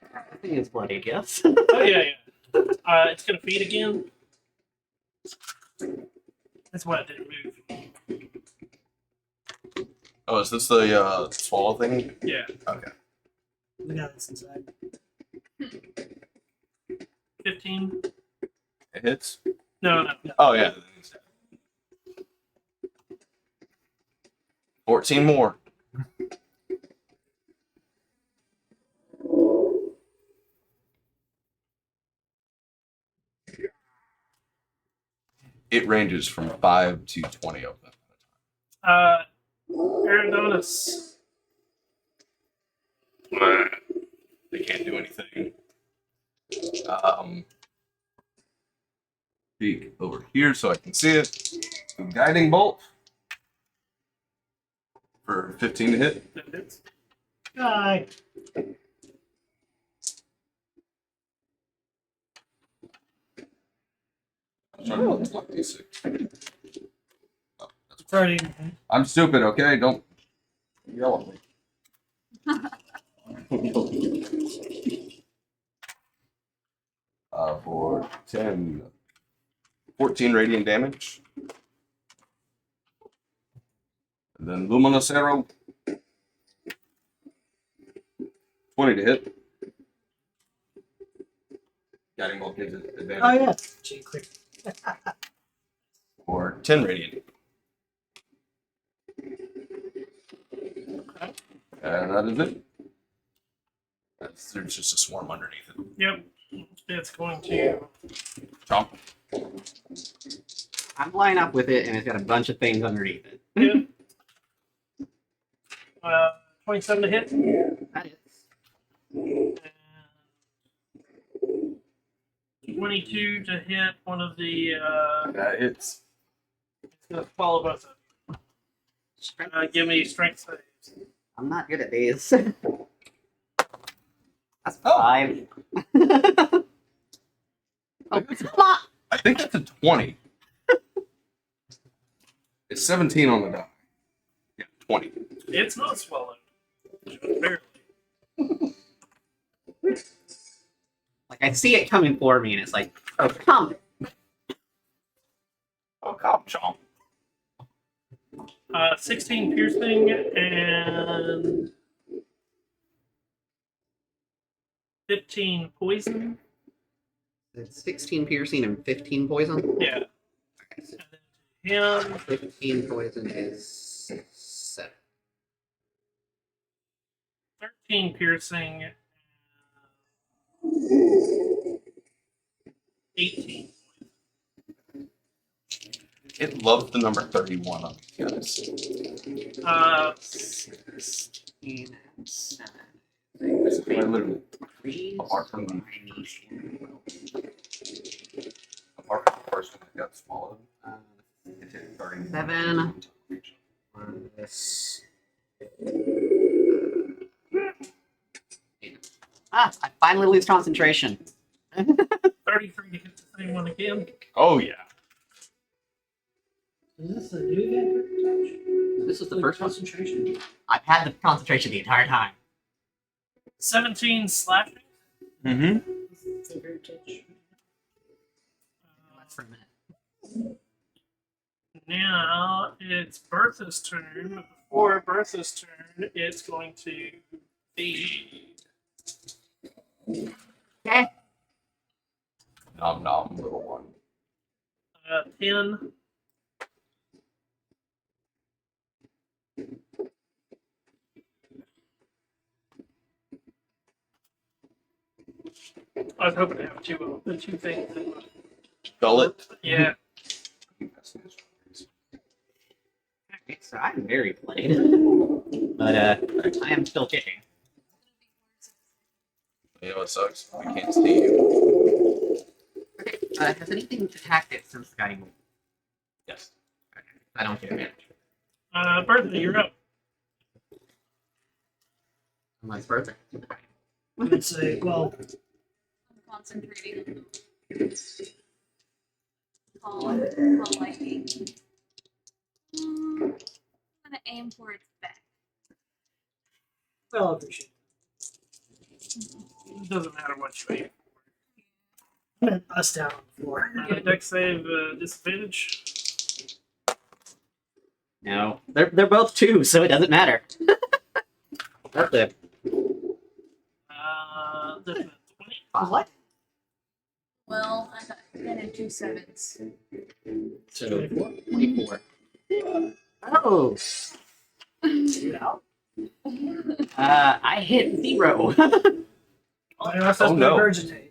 I think it's bloodied, yes. Oh yeah, yeah. It's gonna feed again. That's why it didn't move. Oh, is this the swallow thing? Yeah. Okay. We got this inside. 15. It hits? No, no. Oh, yeah. 14 more. It ranges from 5 to 20 of them. Arandonis. They can't do anything. Peek over here so I can see it. Guiding bolt for 15 to hit. That hits. Hi. Sorry, it's not D6. Oh, that's It's already. I'm stupid, okay? Don't yell at me. For 10, 14 radiant damage. And then Luminous Arrow. 20 to hit. Guiding Bolt gives it advantage. Oh, yeah. Gee, quick. For 10 radiant. And that is it. There's just a swarm underneath it. Yep. It's going to. Chomp. I'm lining up with it, and it's got a bunch of things underneath it. Yep. 27 to hit. That is. And 22 to hit one of the. That hits. It's going to follow both of them. Give me strength saves. I'm not good at these. That's Oh. 5. Oh, come on! I think that's a 20. It's 17 on the die. Yeah, 20. It's not swallowed. Just barely. Like, I see it coming for me, and it's like, oh, come! Oh, come, chomp. 16 piercing and 15 poison. It's 16 piercing and 15 poison. Yeah. Okay. And then him. 15 poison is 7. 13 piercing. 18. It loved the number 31 on the guys. 16 and 7. I literally, Three, apart from the, I need apart from the first one that got swallowed, it's starting 7. Plus, I finally lose concentration. 33 to hit the same one again. Oh yeah. Is this a new vampire This is the first one. concentration? I've had the concentration the entire time. 17 slashing. Mm-hmm. Vampire touch. For a minute. Now it's Bertha's turn. But before Bertha's turn, it's going to be. Okay. Nom nom, little one. 10. I was hoping to have two things. Gullet. Yeah. Okay, so I'm very played. But I am still kicking. You know what sucks? I can't see you. Okay, has anything attacked it since the guy moved? Yes. Okay, I don't get advantage. Bertha, you're up. Unless birds are. I would say, well, I'm concentrating on lightning. I'm gonna aim for its back. I'll appreciate It doesn't matter what you aim. it. Us down on the floor. Dex save disadvantage. No, they're both 2, so it doesn't matter. That's it. That's a 20. What? Well, I got 10 and 2 7s. So 24. Oh, Shoot out? I hit 0. Oh, you're not supposed to no. regurgitate.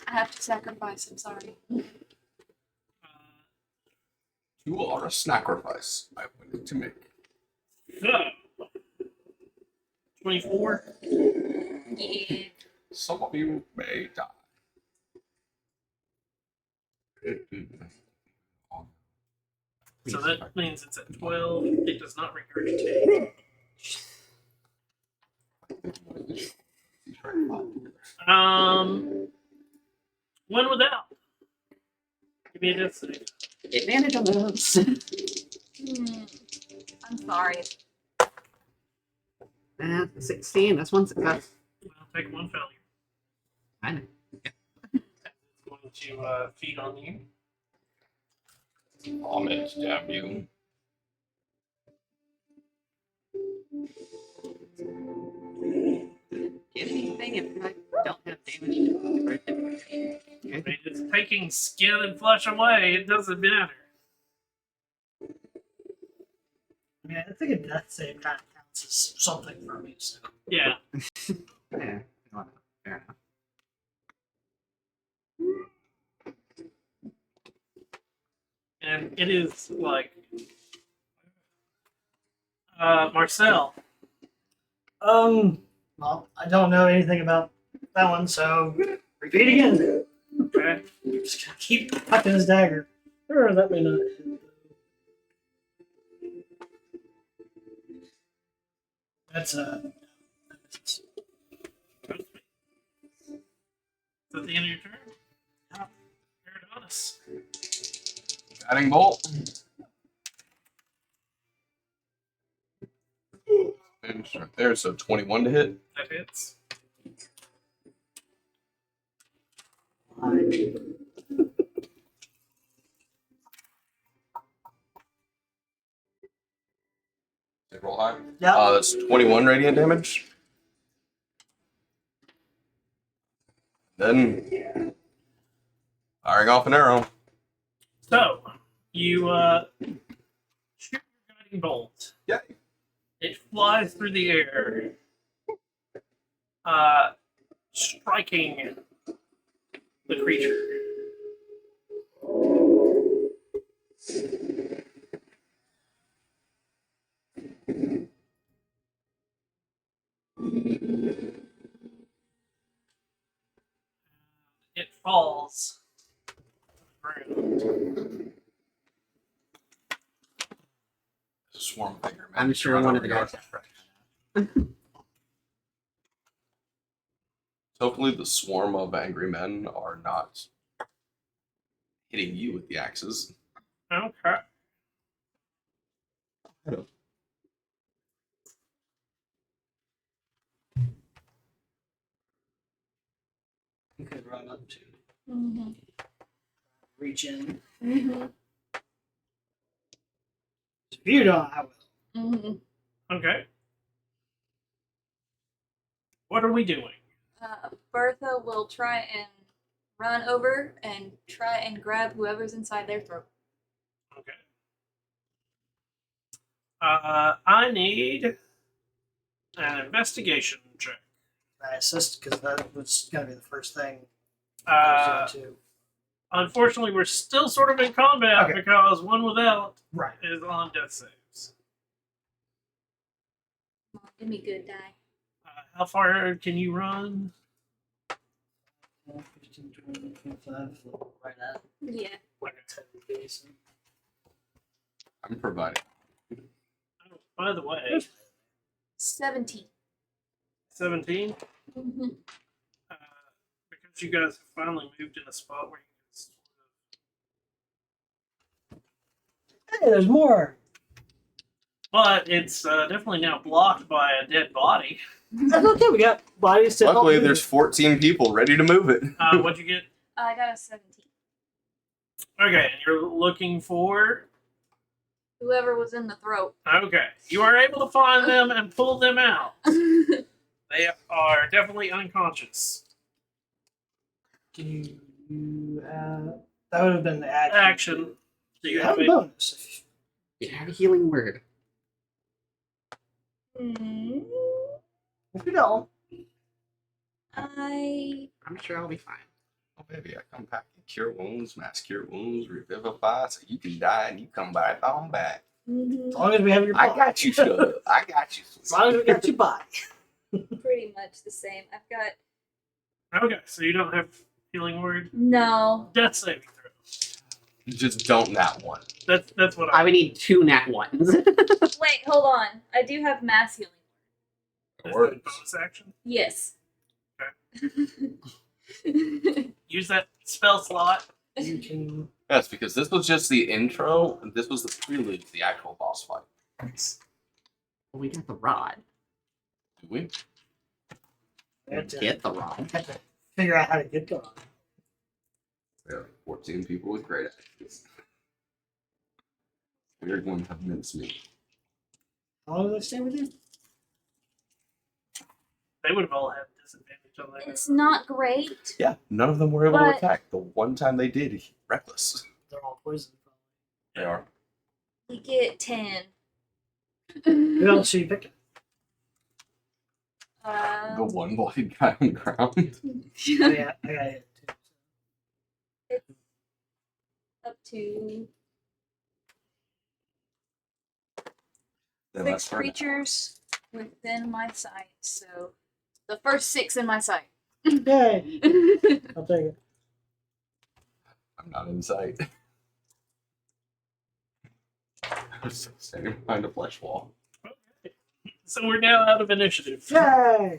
I have to sacrifice, I'm sorry. You are a sacrifice I willing to make. 24. Yeah. Some of you may die. So that means it's at 12. It does not regurgitate. One without. Give me a death save. Advantage on those. I'm sorry. 16. That's one success. I'll take one failure. I know. It's going to feed on you. Vomit, damn you. Anything if I don't have damage. I mean, it's taking skin and flesh away. It doesn't matter. I mean, I think a death save kind of counts as something for me, so. Yeah. Yeah. Fair enough. And it is like Marcel. Well, I don't know anything about that one, so repeat again. Okay. I'm just gonna keep fucking his dagger. Sure, that may not hit. That's Is that the end of your turn? Yeah. Paradonis. Batting bolt. And right there, so 21 to hit. That hits. Roll high. yeah. That's 21 radiant damage. Then firing off an arrow. So, you shoot your guiding bolt. Yeah. It flies through the air, striking the creature. It falls to the ground. Swarm finger. I'm sure one of the guys. Hopefully, the swarm of angry men are not hitting you with the axes. Okay. You could run up to Mm-hmm. reach in. Mm-hmm. If you don't, I will. Mm-hmm. Okay. What are we doing? Bertha will try and run over and try and grab whoever's inside their throat. Okay. I need an investigation check. I assist because that was going to be the first thing I Uh, was going to. unfortunately, we're still sort of in combat Okay. because one without Right. is on death saves. Come on, give me good die. How far can you run? 15, 20, 25, right at Yeah. like a 10 base. I'm providing. Oh, by the way, 17. 17. Mm-hmm. Because you guys have finally moved in a spot where you can sort of. Hey, there's more. But it's definitely now blocked by a dead body. That's okay. We got bodies to help. Luckily, move there's it. 14 people ready to move it. What'd you get? I got a 17. Okay, and you're looking for. Whoever was in the throat. Okay, you are able to find them and pull them out. They are definitely unconscious. Can you that would have been the action. Action. Do you You have have a a bonus. You have a healing word. Hmm. If you don't, I'm sure I'll be fine. Oh, baby, I come back and cure wounds, mass cure wounds, revivify, so you can die and you come back on back. Mhm. as long as we have your body. I got you, Shug. I got you. As long as we got your body. Pretty much the same. I've got Okay, so you don't have healing word. no. Death saving throw. You just don't that one. That's what I I. would need 2 nat ones. Wait, hold on. I do have mass healing. Is Or- that a bonus action? Yes. Use that spell slot. You can. Yes, because this was just the intro, and this was the prelude to the actual boss fight. Well, we got the rod. Do we? We have to Get the rod. figure out how to get going. There are 14 people with great actions. Weird ones have mincemeat. How long do they stay with you? They would have all had disadvantage on that. It's not great. Yeah, none of them were able But- to attack. The one time they did, reckless. They're all poisoned. They are. We get 10. Who else are you picking? The one bloodied guy on the ground. Oh, yeah, I got it too. Up to Then 6 let's turn it. creatures within my sight. So the first 6 in my sight. Yay! I'll take it. I'm not in sight. I'm still standing behind a flesh wall. Okay. So we're now out of initiative. Yay!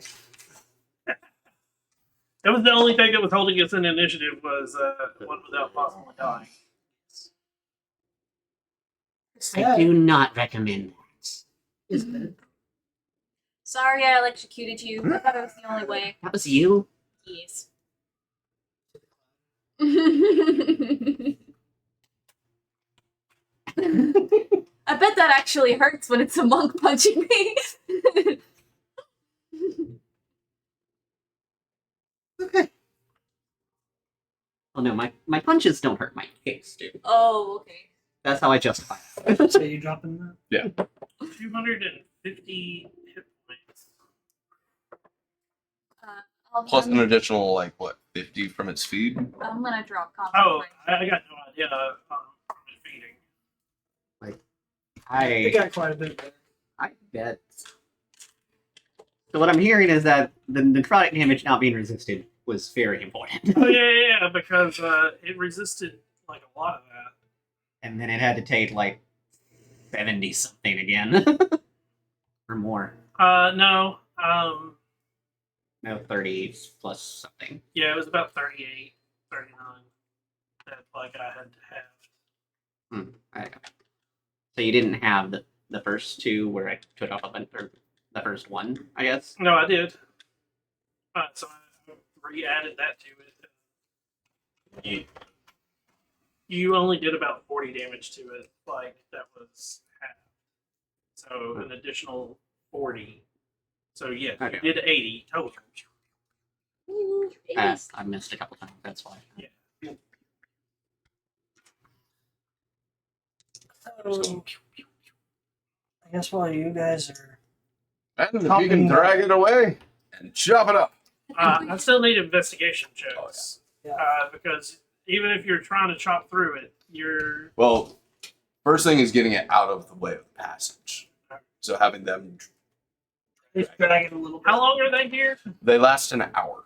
That was the only thing that was holding us in initiative was one without possibly dying. I do not recommend that. Isn't it? Sorry I electrocuted you. I thought it was the only way. That was you? Yes. I bet that actually hurts when it's a monk punching me. Okay. no, my punches don't hurt. My kicks do. Oh, okay. That's how I justify it. So you dropping that? 250 hit points. Plus an additional, like, what, 50 from its feed? I'm gonna drop Oh, concentration. I got no idea from defeating. It got quite a bit better. I bet. So what I'm hearing is that the necrotic damage not being resisted was very important. Oh yeah, because it resisted like a lot of that. And then it had to take like 70 something again. Or more. No. No, 30 plus something. Yeah, it was about 38, 39 that like I had to have. So you didn't have the first two where I took off a bunch, or the first one, I guess. No, I did. So I re-added that to it. You only did about 40 damage to it, like that was half. So an additional 40. So yeah, Okay. you did 80 total. Ooh, babies. I missed a couple times. That's why. Yeah. So, I guess while you guys are And if you can drag it away and chop it up. I still need investigation checks. Yeah. Because even if you're trying to chop through it, you're Well, first thing is getting it out of the way of the passage. So having them, just dragging a little bit. how long are they here? they last an hour.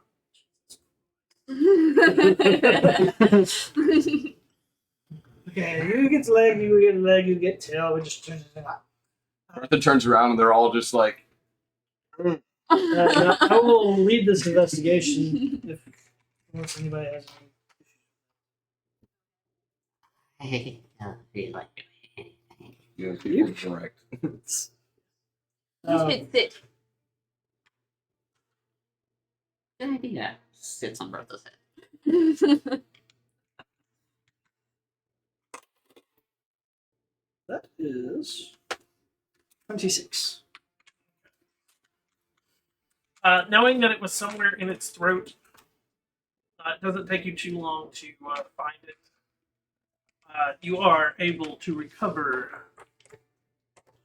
Okay, you get the leg, you get the leg, you get tail. We just turn it out. Bertha turns around and they're all just like, I will lead this investigation if unless anybody has any. I feel like doing anything. you know, people correct. You should sit. Good idea. Sits on Bertha's head. That is 26. Knowing that it was somewhere in its throat, it doesn't take you too long to find it. You are able to recover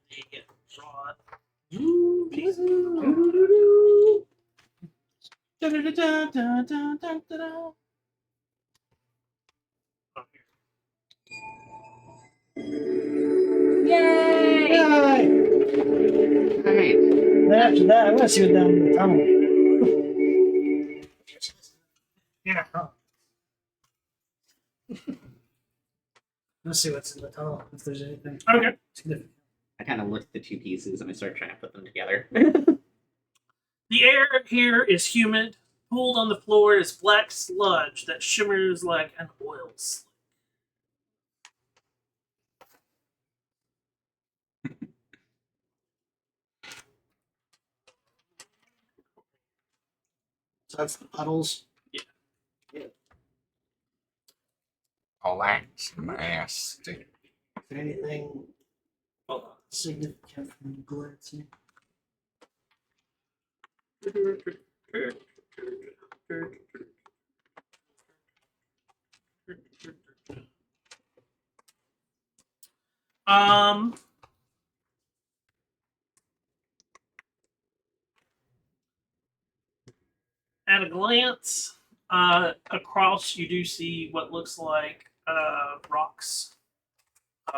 the rod. Oh, here. Yay! Yay! Alright. Then after that, I'm gonna see what down in the tunnel. Yeah. Huh. Let's see what's in the tunnel. If there's anything Okay. significant. I kind of looked at the two pieces and I started trying to put them together. The air here is humid. Pooled on the floor is black sludge that shimmers like an oil slick. So that's the puddles. Oh, that's nasty. Is there anything Hold on. significant from glancing? Um. At a glance, across you do see what looks like rocks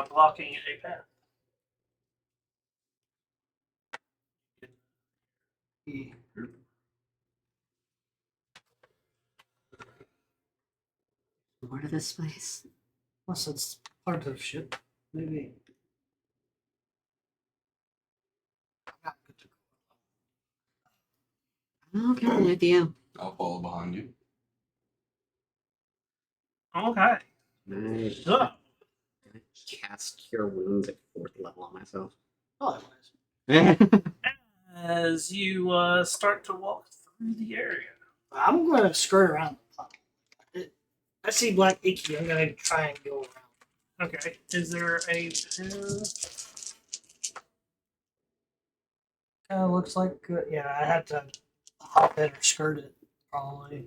blocking a path. What is this place? Unless it's part of ship, maybe. I'll come with you. I'll follow behind you. Okay. Nice. So, Cast Cure Wounds at 4th level on myself. Oh, that was. as you start to walk through the area, I'm gonna skirt around the tunnel. I see black icky. I'm gonna try and go around. okay, is there a Looks like yeah. I have to hop it or skirt it probably.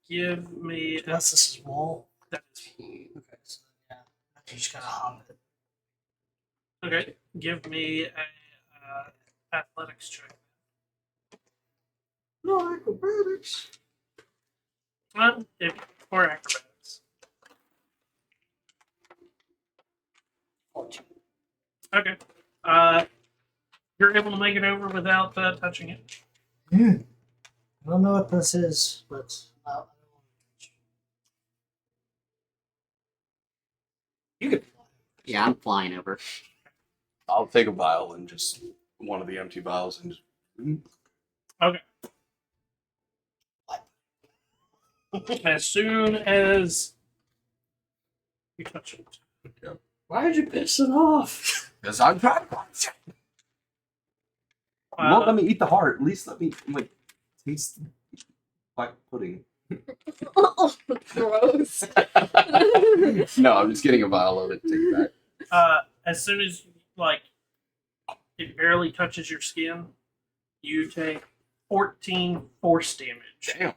give me Unless this is wall. that is- Okay, so yeah, you just gotta hop it. okay. Give me a athletics check. No acrobatics. If or acrobatics. 14. Okay. You're able to make it over without touching it. I don't know what this is, but you could fly. Yeah, I'm flying over. I'll take a vial and just one of the empty vials and just. Okay. As soon as you touch it. Why did you piss it off? Because I'm trying. You won't let me eat the heart. At least let me like taste like pudding. Oh, gross. No, I'm just getting a vial of it. Take it back. As soon as like it barely touches your skin, you take 14 force damage. Damn.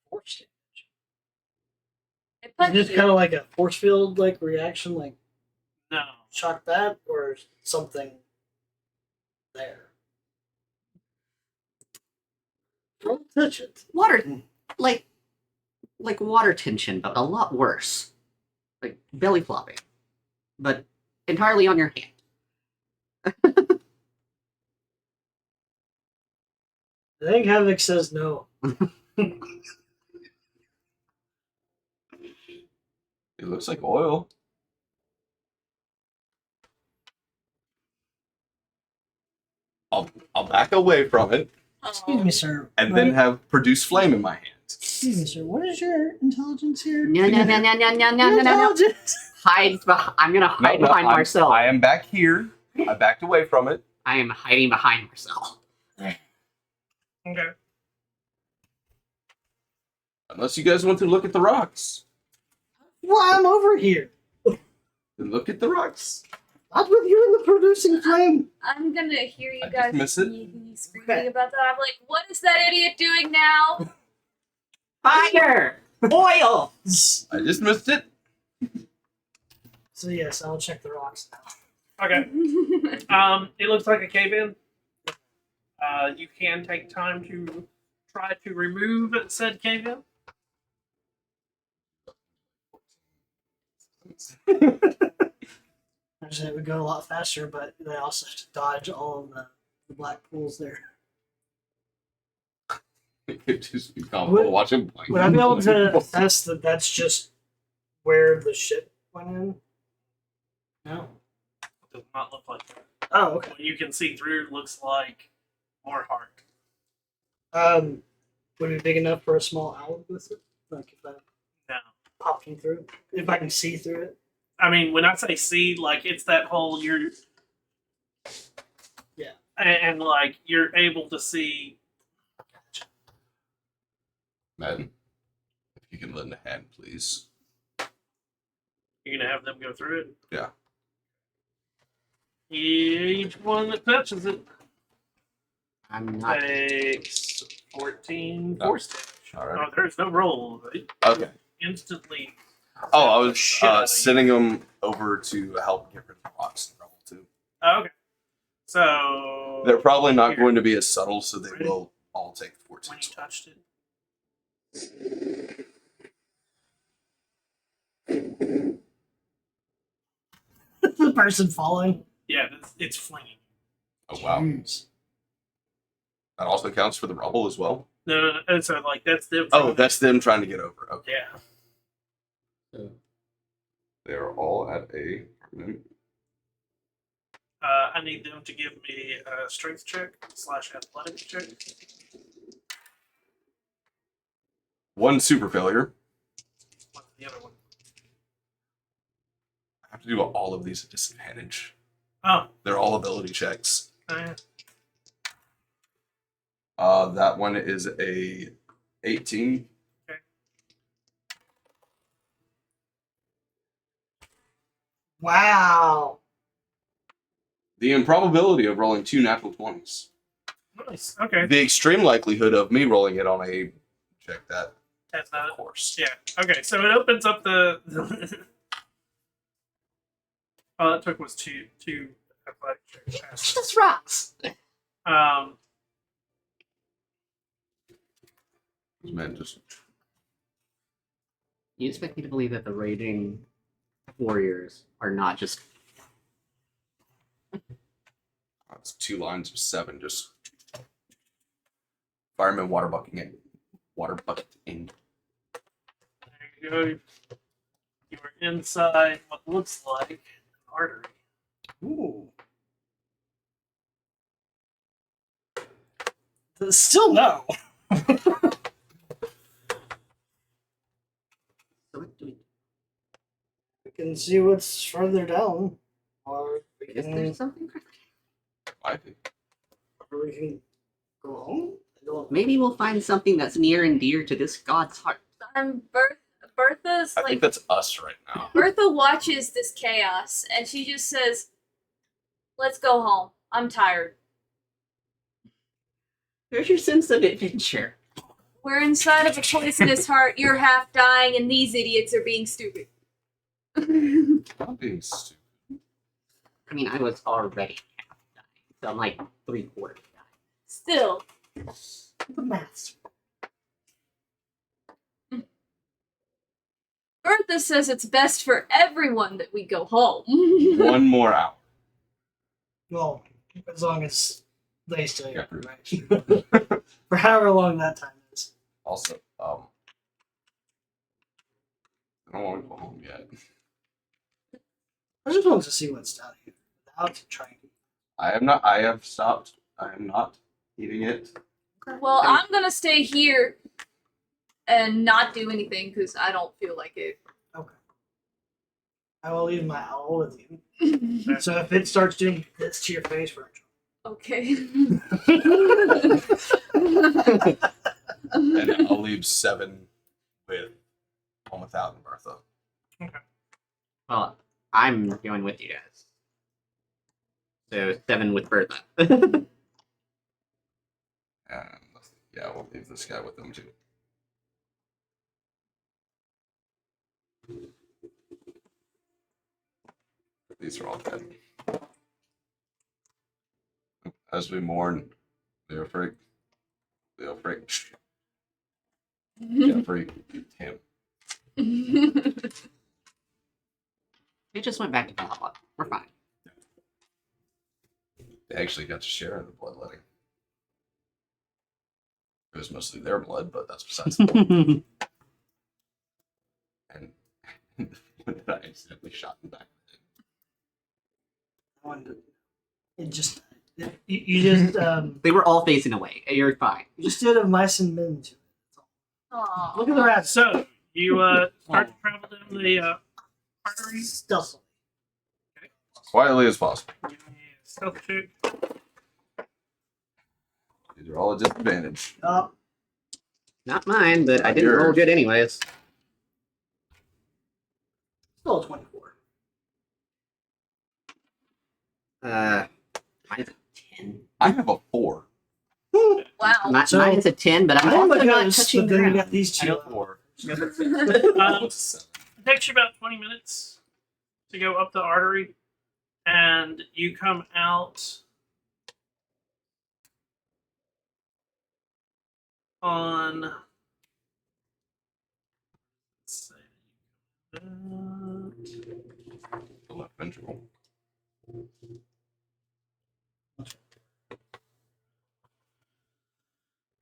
Force damage. It Is punched this you. kind of like a force field like reaction, like No. shock that, or something there? Don't touch it. Water, like water tension, but a lot worse. Like belly flopping, but entirely on your hand. I think Havoc says no. It looks like oil. I'll back away from it Excuse me, sir. and then have produce flame in my hand. Excuse me, sir. What is your intelligence here? No, no, no, no, no, no, no, Your no, no. intelligence. I'm gonna hide behind Marcel. I am back here. I backed away from it. I am hiding behind Marcel. Okay. Unless you guys want to look at the rocks. Well, I'm over here. Then look at the rocks. I'm with you in the producing flame. I'm gonna hear you I just guys miss it. screaming Okay. about that. I'm like, what is that idiot doing now? Fire! Oil! I just missed it. So yes, I'll check the rocks now. Okay. It looks like a cave in. You can take time to try to remove said cave in. I just it would go a lot faster, but they also have to dodge all of the black pools there. It just be comical watching. Would I be able to assess that that's just where the ship went in? No. It does not look like that. Oh, okay. What you can see through looks like more heart. Would it be big enough for a small owl with it? Like if I No. popped him through? If I can see through it? I mean, when I say see, like it's that whole you're. Yeah. And like you're able to see. Man, if you can lend a hand, please. You're gonna have them go through it. Yeah. Each one that touches it I'm not. takes 14 Oh. force damage. All right. Oh, there's no roll. It Okay. instantly. Oh, I was Shit out of you. sending them over to help get rid of the rocks and rubble too. Oh, okay. So They're probably not Here. going to be as subtle, so they Ready? will all take 14. when you touched it. The person falling. Yeah, it's flinging. Oh wow! Jeez. That also counts for the rubble as well. No. So like that's them. Oh, that's them trying to get over. Okay. Yeah. They are all at a permanent. I need them to give me a strength check / athletics check. One super failure. What's the other one? I have to do all of these at disadvantage. Oh, They're all ability checks. yeah. That one is a 18. Wow. the improbability of rolling 2 natural 20s. Nice. Okay. The extreme likelihood of me rolling it on a check that, That's not. of course. Yeah. Okay. So it opens up the. Oh, that took was two athletic checks. Just rocks. Um. Man, just You expect me to believe that the raging warriors are not just that's 2 lines of 7. Just fireman water bucketing. There you go. You are inside what looks like an artery. Ooh. Still no. so what do we We can see what's further down, or we is can, there something? I think. or we can go home. Maybe we'll find something that's near and dear to this god's heart. Bertha's I like think that's us right now. Bertha watches this chaos and she just says, "Let's go home. I'm tired. Where's your sense of adventure? We're inside of a poisonous heart. You're half dying, and these idiots are being stupid." I'm being stupid. I mean, I was already half dying, so I'm like 3/4 dying. Still, The maths. Bertha says it's best for everyone that we go home. 1 more hour. Well, as long as they stay Yeah. up, right? For however long that time is. Also, I don't want to go home yet. I just want to see what's down here without trying. I have stopped. I am not eating it. Well, I'm gonna stay here and not do anything because I don't feel like it. Okay. I will leave my owl with you. So if it starts doing this to your face, we're in Okay. And I'll leave 7 with Home Without and Bertha. Well, I'm going with you guys. So 7 with Bertha. And yeah, we'll leave this guy with them too. These are all dead. As we mourn Leofric, Jeffrey, Tim. They just went back to Valhalla. We're fine. They actually got to share in the bloodletting. It was mostly their blood, but that's besides the point. And I accidentally shot him back. one. It just you just They were all facing away. You're fine. you just did a mice and men to it. Aw. Look at the rats. So you start to travel down the artery. Stealthily. As quietly as possible. Give me a stealth check. These are all a disadvantage. Not mine, but I Not didn't roll yours. good anyways. Still a 24. Mine's a 10. I have a 4. Wow. So- Mine's a 10, but I'm I'm also a not ghost, touching but the then we ground. got these I two. got 4. It takes you about 20 minutes to go up the artery, and you come out on. Let's say The left ventricle.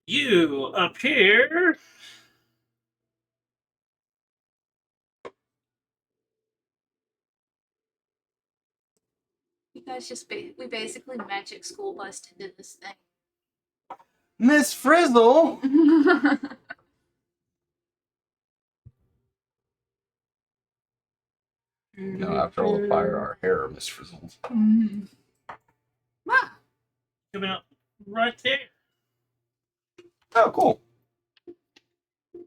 you appear. You guys just we basically magic school busted into this thing. Miss Frizzle! No, after all the fire, our hair Miss Frizzles. Ah, Come out right there. Oh, cool.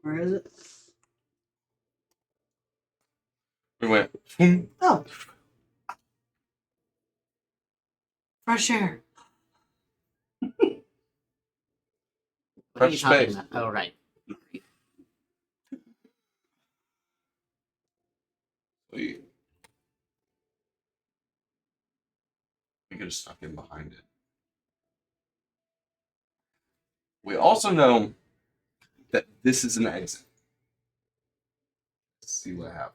Where is it? We went. "Hmm." Oh, Fresh air. What are you Fresh talking space. about? Oh, right. We could have stuck in behind it. We also know that this is an exit. Let's see what happens.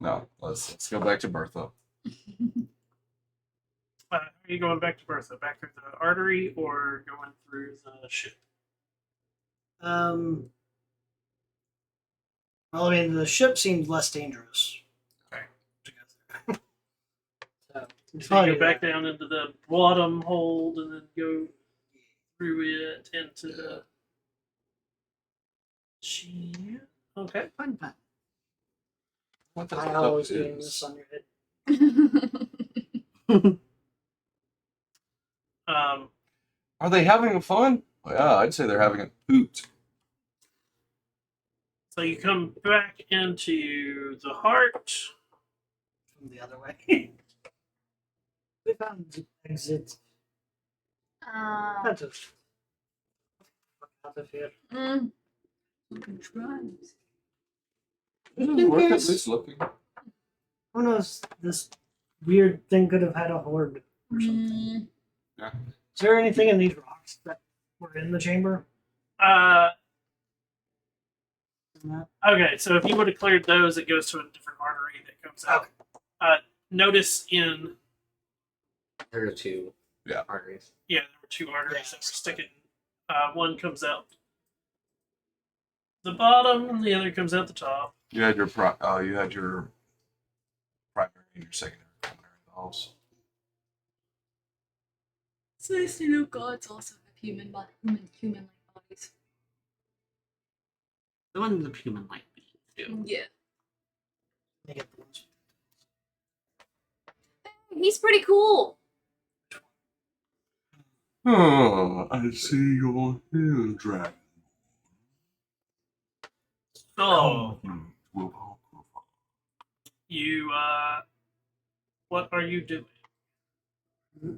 No, let's go back to Bertha. Are you going back to Bertha? Back through the artery or going through the ship? Well, I mean, the ship seems less dangerous. Okay. So, So you go back down into the bottom hold and then go through it into the she. Okay. Fun, fun. What the I fuck always is- doing this on your head. Are they having fun? Well, yeah, I'd say they're having a hoot. So you come back into the heart. From the other way. We found the exit. That's a out of here. Drugs. It's worth at least looking. Who knows? This weird thing could have had a horde or something. Yeah. Is there anything in these rocks that were in the chamber? Okay, so if you would have cleared those, it goes to a different artery that comes out. Notice in There are two Yeah. arteries. there were two arteries that were sticking. One comes out the bottom, and the other comes out the top. You had your you had your primary and your secondary pulmonary valves. It's nice to know gods also have human-like bodies. The ones of human-like beings do. Yeah. They get the ones- He's pretty cool. Oh, I see your hill dragon. So Well, you, what are you doing?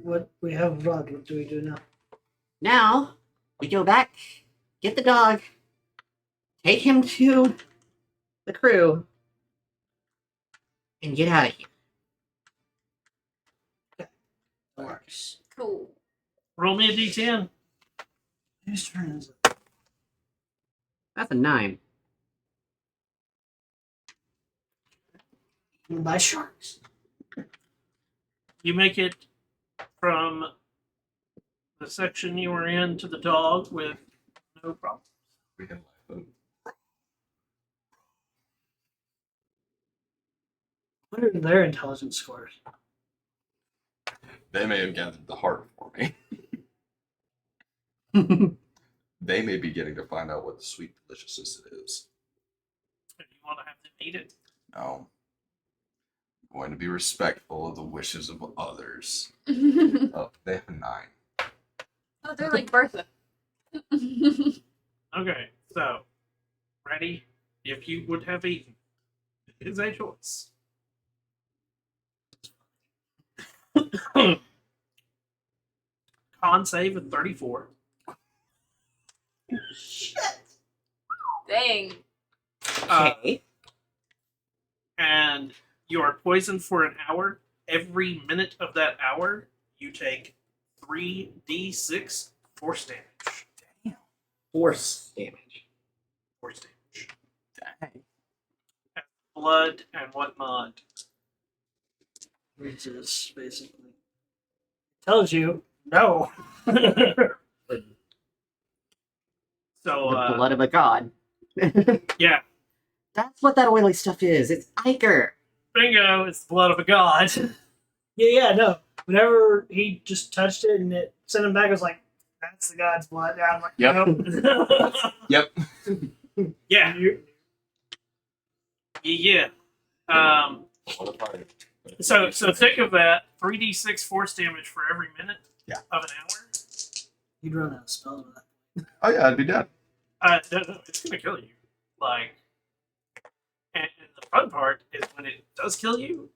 What we have rod, what do we do now? Now, we go back, get the dog, take him to the crew, and get out of here. Works. Cool. Roll me a d10. Whose turn is it? That's a 9. By sharks. You make it from the section you were in to the dog with no problem. we can laugh. What are their intelligence scores? They may have gathered the heart for me. They may be getting to find out what the sweet deliciousness it is. If you want to have them eat it. No. I'm going to be respectful of the wishes of others. Oh, Oh, they have a 9. they're like Bertha. Okay, so ready? If you would have eaten, it is a choice. Con save of 34. Dang. Okay. And you are poisoned for an hour. Every minute of that hour, you take 3d6 force damage. Force damage. Force damage. Dang. Blood and whatnot. Which is basically tells you no. So, The blood of a god. yeah. That's what that oily stuff is. It's Iker. Bingo, it's the blood of a god. Yeah, no. Whenever he just touched it and it sent him back, I was like, that's the god's blood. Yeah, I'm like, Yep. nope. Yep. Yeah. Yeah. So think of that 3d6 force damage for every minute of an hour. You'd run out of spells with that. Oh yeah, I'd be dead. No, it's gonna kill you. Like, and the fun part is when it does kill you,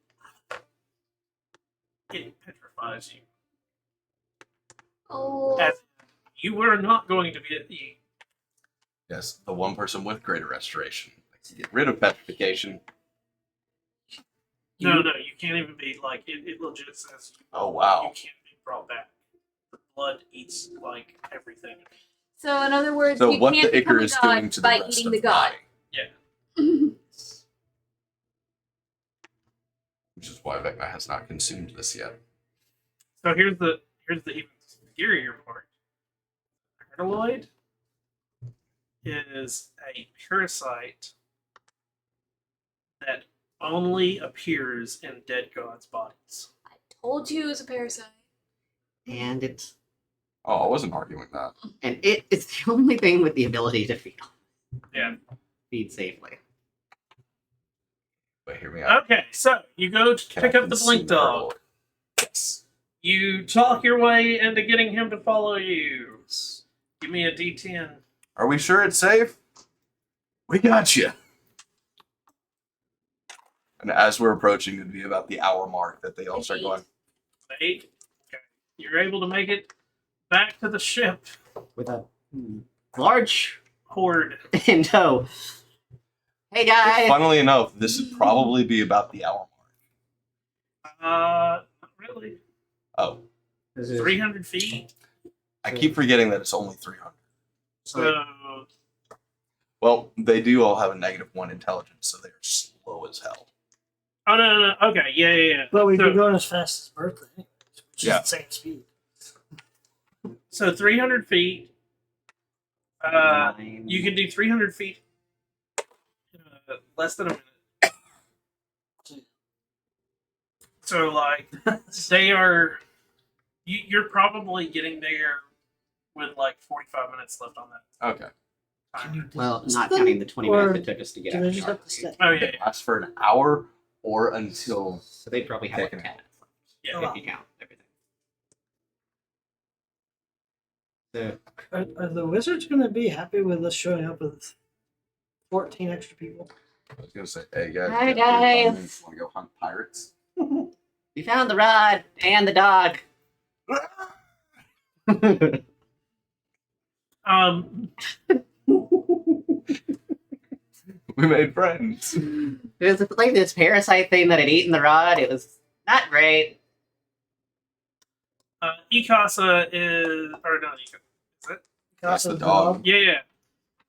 it petrifies you. Oh. As you were not going to be. Yes, the one person with greater restoration. Get rid of petrification. No, you can't even be like it legit says Oh you wow. can't be brought back. The blood eats like everything. So in other words, So you what can't the become a Icarus god doing to the by rest eating of the god. body, which is why Vecna has not consumed this yet. So here's the even scarier part. Hertaloid is a parasite that only appears in dead gods' bodies. I told you it was a parasite. And it's Oh, I wasn't arguing that. it's the only thing with the ability to Yeah. feed safely. But hear me out. Okay, so you go to Can pick I up the consume blink dog. Hertaloid? Yes. You talk your way into getting him to follow you. Give me a D10. Are we sure it's safe? We got you. And as we're approaching, it'd be about the hour mark that they all start going. 8. Okay. You're able to make it back to the ship. With a large Horde. in tow. Hey guys! Funnily enough, this would probably be about the hour Not really. mark. Oh, 300 feet. I keep forgetting that it's only 300. So, Well, they do all have a -1 intelligence, so they're slow as hell. oh no. Okay, yeah. But we'd So- be going as fast as Berkeley, anyways, which Yeah. is the same speed. So 300 feet. You can do 300 feet in less than a minute. So like they are, you're probably getting there with like 45 minutes left on that Okay. timer. Well, Is not that- counting the 20 or minutes it took us to get Do out they of just the have to stay? Oh It yeah. lasts for an hour or until. So they probably have like Taking 10 it. minutes left. Yeah. If you count everything. So, Are the wizards going to be happy with us showing up with 14 extra people? I was gonna say, hey guys. Hi, you got 45 guys. minutes, wanna go hunt pirates? we found the rod and the dog. We made friends. It was like this parasite thing that had eaten the rod. It was not great. Ikasa is, or not Ikasa, is it? That's the Casa dog. Yeah.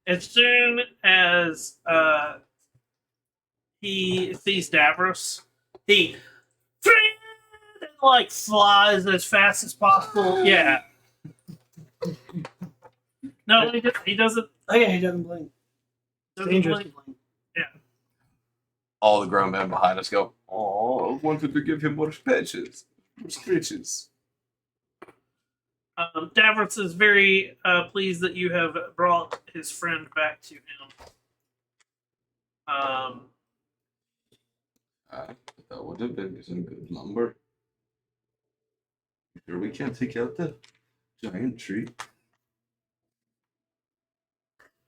As soon as he sees Davros, he like flies as fast as possible. Yeah. No, he doesn't. Oh yeah, he doesn't blink. doesn't Dangerous blink. to blink. All the grown men behind us go, oh, I wanted to give him more stretches. Davros is very pleased that you have brought his friend back to him. That would have been some good lumber. Sure we can't take out the giant tree.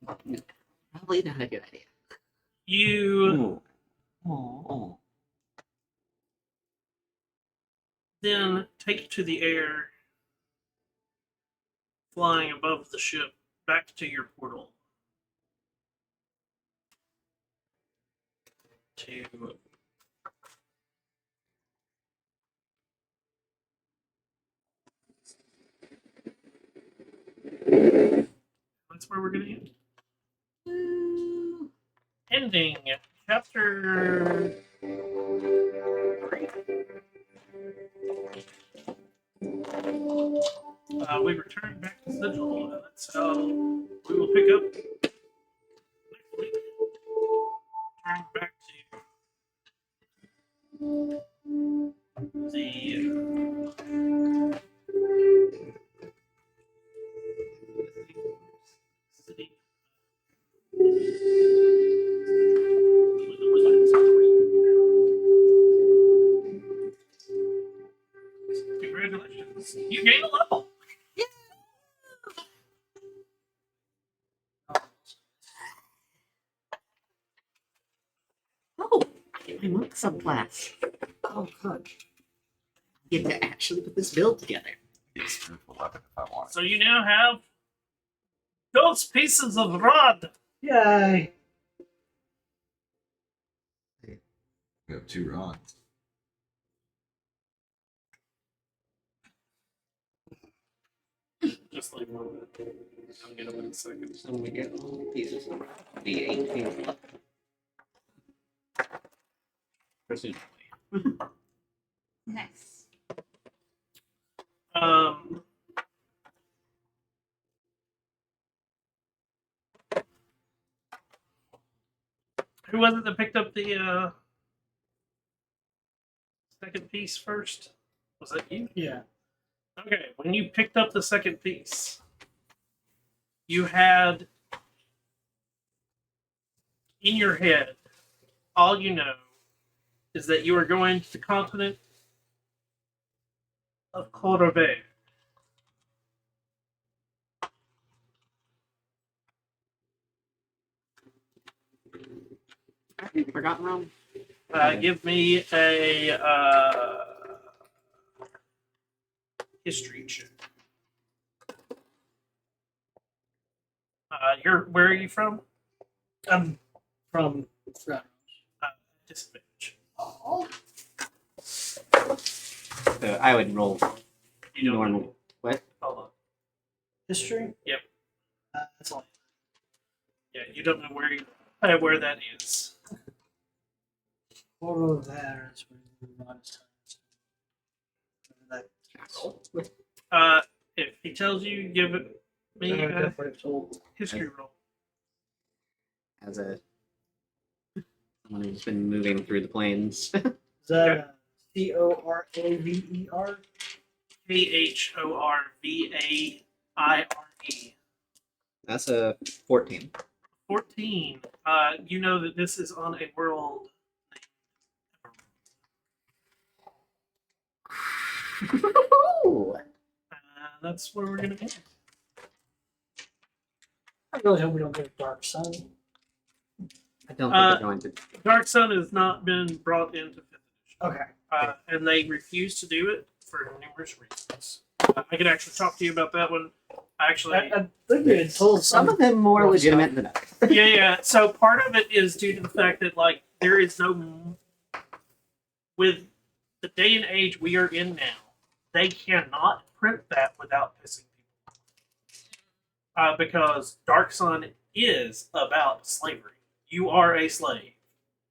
Probably not a good idea. You Oh. then take to the air, flying above the ship back to your portal. To that's where we're gonna end. Ending chapter 3. We return back to Sigil, so we will pick up next week. Turn back to the city. Congratulations. You gained a level. Oh, my monk subclass. Oh, good. get to actually put this build together. It's a beautiful weapon if I want it. So you now have those pieces of rod. Yay! We have 2 rods. Just like one. I'll get them in a second. So we get all the pieces of the 18 left. Presumably. Nice. Who was it that picked up the second piece first? Was that you? Yeah. Okay, when you picked up the second piece, you had in your head, all you know is that you are going to the continent of Corove. I've forgotten wrong. Give me a history check. Where are you from? I'm from Frat. Disadvantage. Oh. So I would roll You don't normal. know. What? Hold on. History? Yep. That's all. Yeah, you don't know where that is. Over there is where the rod is tied. If he tells you, give it me a Definitely told. history roll. As a someone who's been moving through the plains. Is that Coraver? Phorvaire. That's a 14. 14. You know that this is on a world. That's where we're gonna be. I really hope we don't get a Dark Sun. I don't think they're going to. Dark Sun has not been brought into 5th edition. Okay. And they refuse to do it for numerous reasons. I can actually talk to you about that one. Actually, I think we had told Some of them more Rough legitimate than others. yeah. So part of it is due to the fact that like there is no with the day and age we are in now, they cannot print that without pissing people off. Because Dark Sun is about slavery. You are a slave.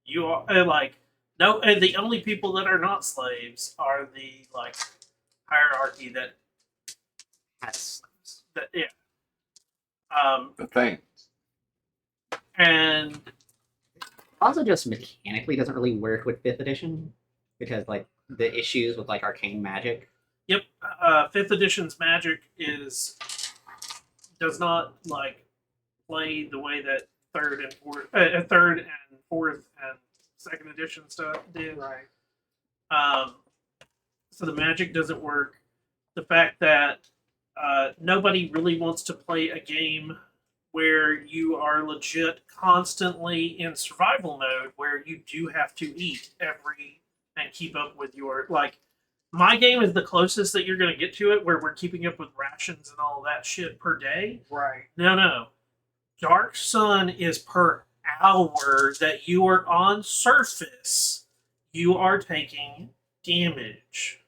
You are like no, and the only people that are not slaves are the like hierarchy that yeah. The thing. And Also, just mechanically doesn't really work with 5th edition because like the issues with like arcane magic. yep, 5th edition's magic does not like play the way that third and fourth and 2nd edition stuff did. Right. So the magic doesn't work. The fact that nobody really wants to play a game where you are legit constantly in survival mode, where you do have to eat and keep up with your like. My game is the closest that you're going to get to it, where we're keeping up with rations and all that shit per day. Right. No. Dark Sun is per hour that you are on surface. You are taking damage.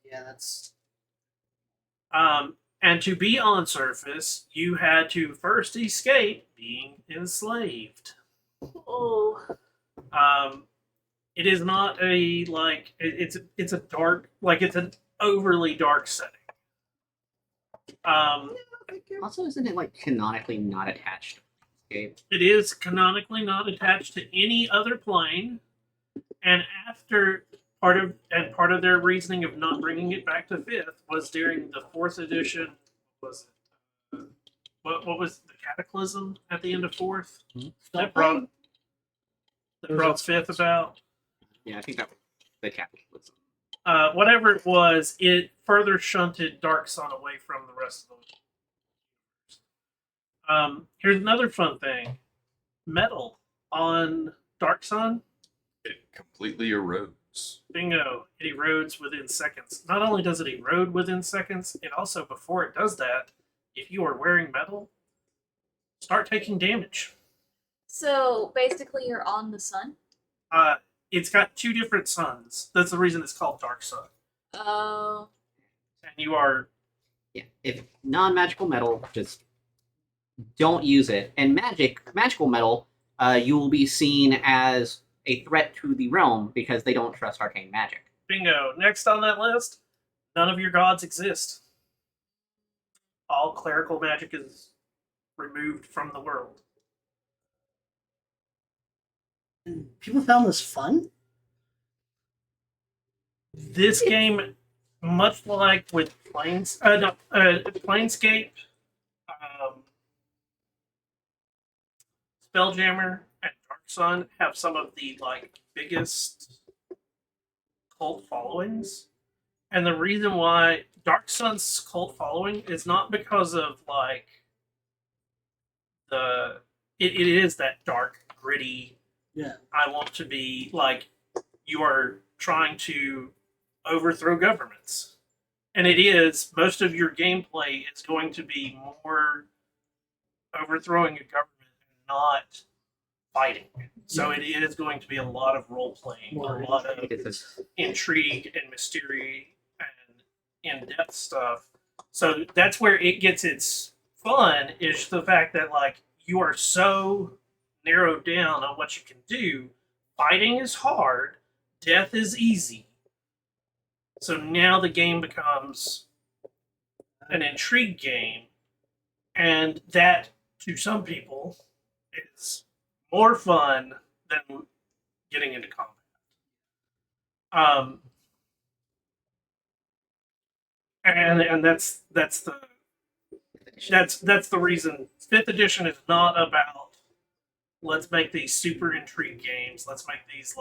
Yeah, that's. And to be on surface, you had to first escape being enslaved. Oh. It is not a like it's a dark like it's an overly dark setting. Also, isn't it like canonically not attached to Escape? It is canonically not attached to any other plane, and after part of their reasoning of not bringing it back to 5th was during the 4th edition. Was it what was the cataclysm at the end of 4th that brought 5th about? Yeah, I think that was the capitalism. Whatever it was, it further shunted Dark Sun away from the rest of the. Here's another fun thing: metal on Dark Sun. It completely erodes. Bingo. It erodes within seconds. Not only does it erode within seconds, it also, before it does that, if you are wearing metal, start taking damage. So basically, you're on the sun. Uh, it's got 2 different suns. That's the reason it's called Dark Sun. Oh. And you are Yeah, if non-magical metal, just don't use it. And magical metal, you will be seen as a threat to the realm because they don't trust arcane magic. bingo. Next on that list, none of your gods exist. All clerical magic is removed from the world. People found this fun. This game, much like with Planescape, Spelljammer, and Dark Sun have some of the biggest cult followings. And the reason why Dark Sun's cult following is not because of it is that dark, gritty. Yeah. I want to be you are trying to overthrow governments. And it is, most of your gameplay is going to be more overthrowing a government and not fighting. So it is going to be a lot of role playing, a lot of intrigue and mystery and in-depth stuff. So that's where it gets its fun, is the fact that you are so narrowed down on what you can do. Fighting is hard, death is easy. So now the game becomes an intrigue game, and that, to some people, is more fun than getting into combat. And that's the reason 5th edition is not about let's make these super intrigue games. Let's make these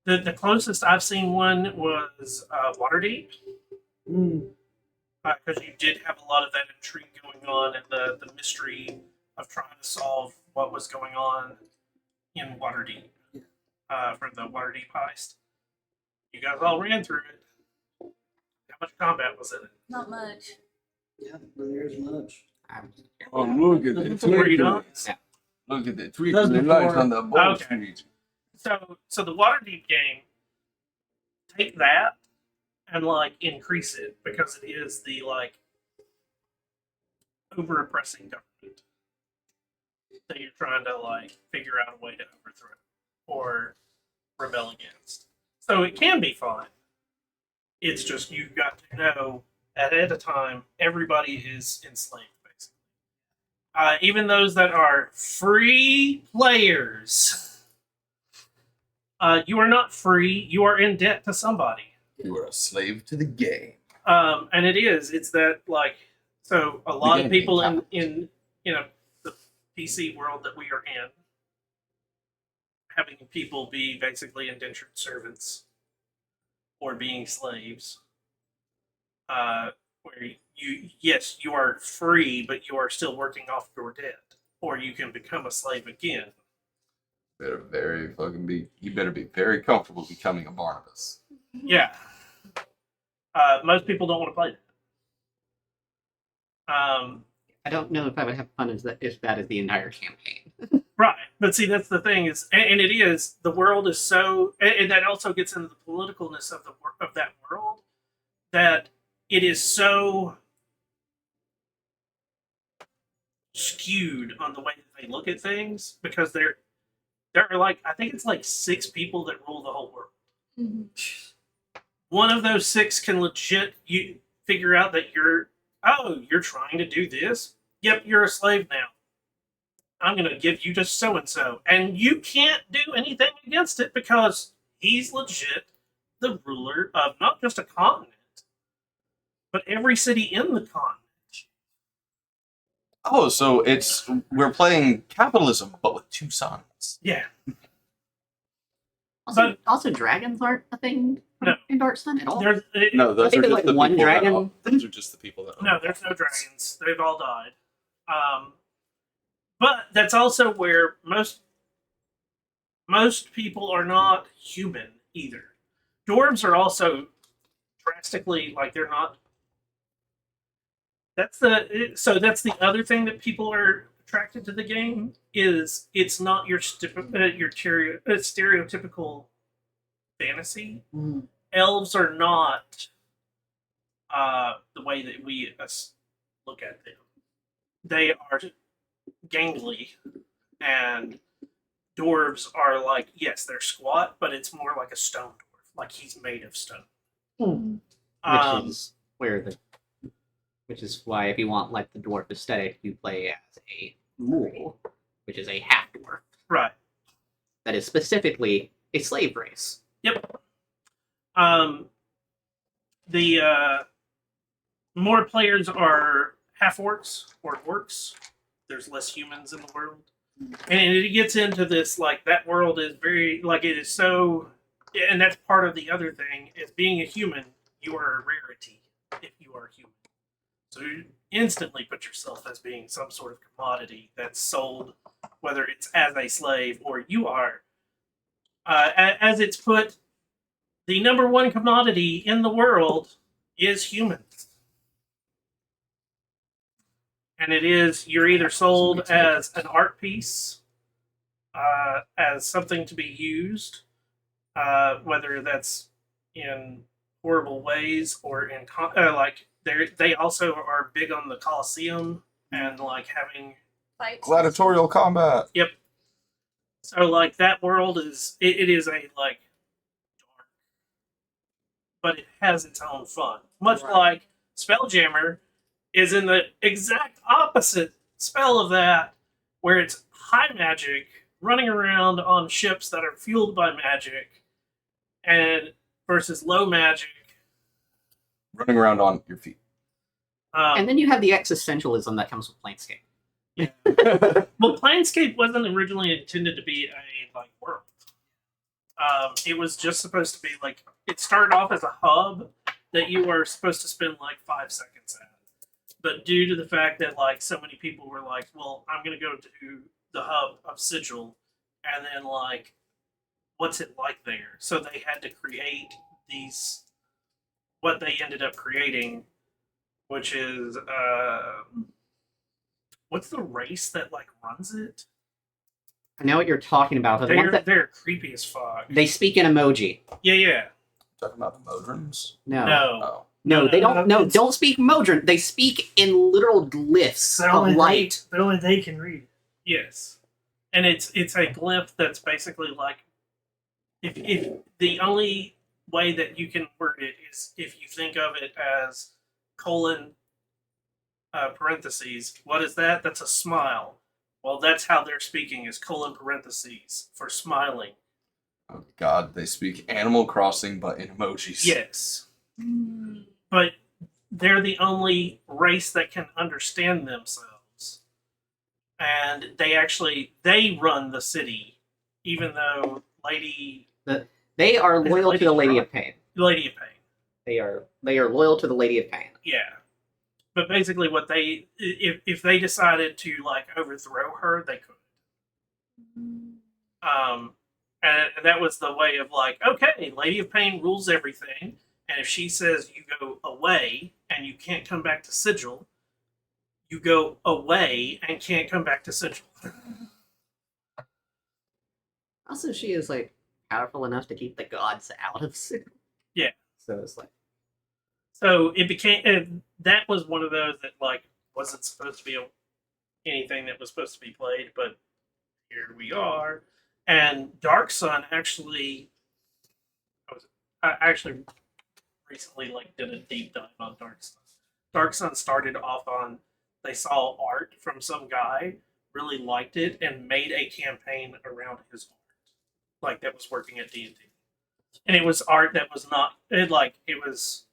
the closest I've seen one was Waterdeep. Because you did have a lot of that intrigue going on and the mystery of trying to solve what was going on in Waterdeep for the Waterdeep heist. You guys all ran through it. How much combat was in it? Not much. Yeah, there's much. Oh, look at the twinkling. Look at the twinkling lights on the ball street. So the Waterdeep game, take that and increase it, because it is the over oppressing government that you're trying to figure out a way to overthrow or rebel against. So it can be fun. It's just you've got to know ahead of time everybody is enslaved, basically. Even those that are free players, you are not free. You are in debt to somebody. You are a slave to the game. And it's that so a lot of people in the PC world that we are in, having people be basically indentured servants or being slaves, where you are free, but you are still working off your debt, or you can become a slave again. You better be very comfortable becoming a Barnabas. Yeah. Most people don't want to play that. I don't know if I would have fun as that as the entire campaign. Right, but see, that's the thing is, and it is, the world is so, and that also gets into the politicalness of that world, that it is so skewed on the way that they look at things, because there are I think it's 6 people that rule the whole world. Mm-hmm. One of those 6 can legit you figure out that you're trying to do this? Yep, you're a slave now. I'm going to give you to so-and-so. And you can't do anything against it because he's legit the ruler of not just a continent, but every city in the continent. Oh, so we're playing capitalism, but with 2 suns. Yeah. Also, dragons aren't a thing in Dark Sun at all. No, those are just the one people dragon. Those are just the people that. No, there's no dragons. They've all died. But that's also where most people are not human either. Dwarves are also drastically like they're not. That's the other thing that people are attracted to the game is it's not your stereotypical fantasy. Mm. Elves are not the way that we look at them. They are gangly, and dwarves are like, yes, they're squat, but it's more like a stone dwarf, like he's made of stone. Which is why if you want like the dwarf aesthetic, you play as a mule, which is a half dwarf. Right. That is specifically a slave race. Yep. The more players are half orcs or orcs, there's less humans in the world. And it gets into this like that world is very like it is so, and that's part of the other thing is being a human. You are a rarity if you are human, so you instantly put yourself as being some sort of commodity that's sold, whether it's as a slave or you are. As it's put, the number one commodity in the world is humans. And it is, you're either sold as an art piece, as something to be used, whether that's in horrible ways or in, like, they also are big on the Colosseum and, like, having... Fights. Gladiatorial combat. Yep. So, like, that world is, it is a, like, dark, but it has its own fun. Much like Spelljammer is in the exact opposite spell of that, where it's high magic, running around on ships that are fueled by magic, and versus low magic. Running around on your feet. And then you have the existentialism that comes with Planescape. Yeah. Well, Planescape wasn't originally intended to be a like world. It was just supposed to be like it started off as a hub that you were supposed to spend like 5 seconds at. But due to the fact that like so many people were like, well, I'm gonna go to the hub of Sigil, and then like, what's it like there? So they had to create these, what they ended up creating, which is what's the race that like runs it? I know what you're talking about. They're creepy as fuck. They speak in emoji. Yeah. Talking about the Modrons? No. Oh. No, they don't. No, it's- don't speak Modron. They speak in literal glyphs But of only light. But only they can read. Yes. And it's a glyph that's basically like if the only way that you can word it is if you think of it as colon parentheses. What is that? That's a smile. Well, that's how they're speaking is colon parentheses for smiling. Oh God, they speak Animal Crossing but in emojis. Yes. But they're the only race that can understand themselves. And they run the city, even though They are Is it loyal to the Lady Lady of Pain. Lady of Pain. They are loyal to the Lady of Pain. Yeah. But basically what if they decided to like overthrow her, they could. And that was the way of like, okay, Lady of Pain rules everything, and if she says you go away and you can't come back to Sigil, you go away and can't come back to Sigil. Also, she is like powerful enough to keep the gods out of Sigil. Yeah. So it's like So it became that was one of those that like wasn't supposed to be anything that was supposed to be played, but here we are. And Dark Sun actually, I actually recently like did a deep dive on Dark Sun. Dark Sun started off on they saw art from some guy, really liked it, and made a campaign around his art, like that was working at D&D. And it was art that was not it was.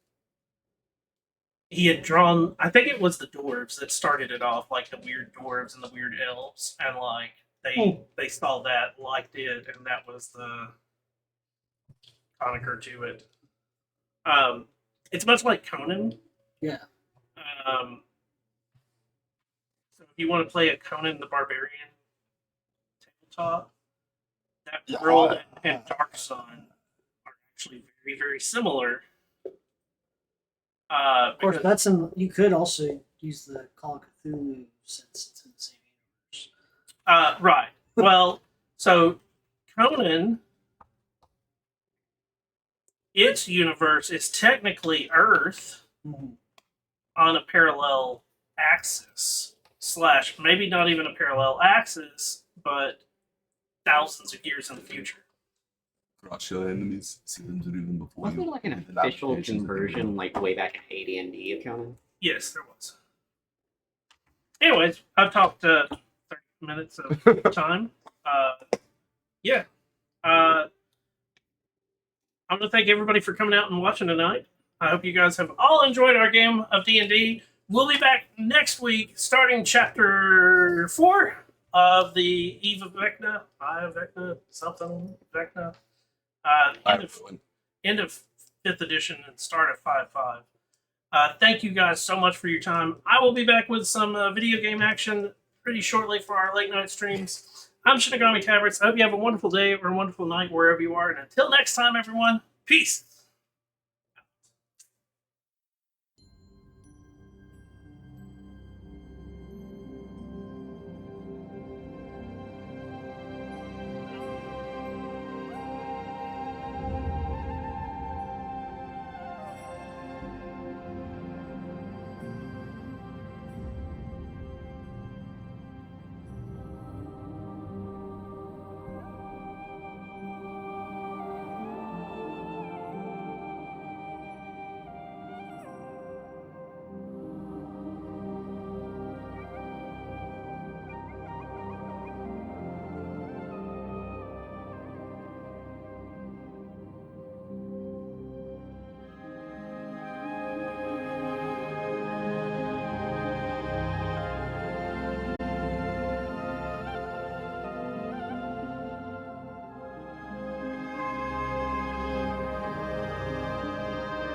He had drawn. I think it was the dwarves that started it off, like the weird dwarves and the weird elves, and like they saw that, liked it, and that was the coniker to it. It's much like Conan. Yeah. So if you want to play a Conan the Barbarian tabletop, that world and Dark Sun are actually very, very similar. Of course, because- that's in. You could also use the Call of Cthulhu since it's in the same universe. right. Well, so Conan, its universe is technically Earth on a parallel axis, / maybe not even a parallel axis, but thousands of years in the future. Cross your enemies, see them do even before Wasn't there you. like an The official applications that they conversion, run. like way back in AD&D of Conan? Yes, there was. Anyways, I've talked 30 minutes of time. Yeah. I'm going to thank everybody for coming out and watching tonight. I hope you guys have all enjoyed our game of D&D. We'll be back next week, starting chapter 4 of the Eve of Vecna, Vecna, something Vecna. End of 5th edition and start of 5.5. Thank you guys so much for your time. I will be back with some video game action pretty shortly for our late night streams. I'm Shinigami Tabrets. I hope you have a wonderful day or a wonderful night wherever you are. And until next time, everyone, peace.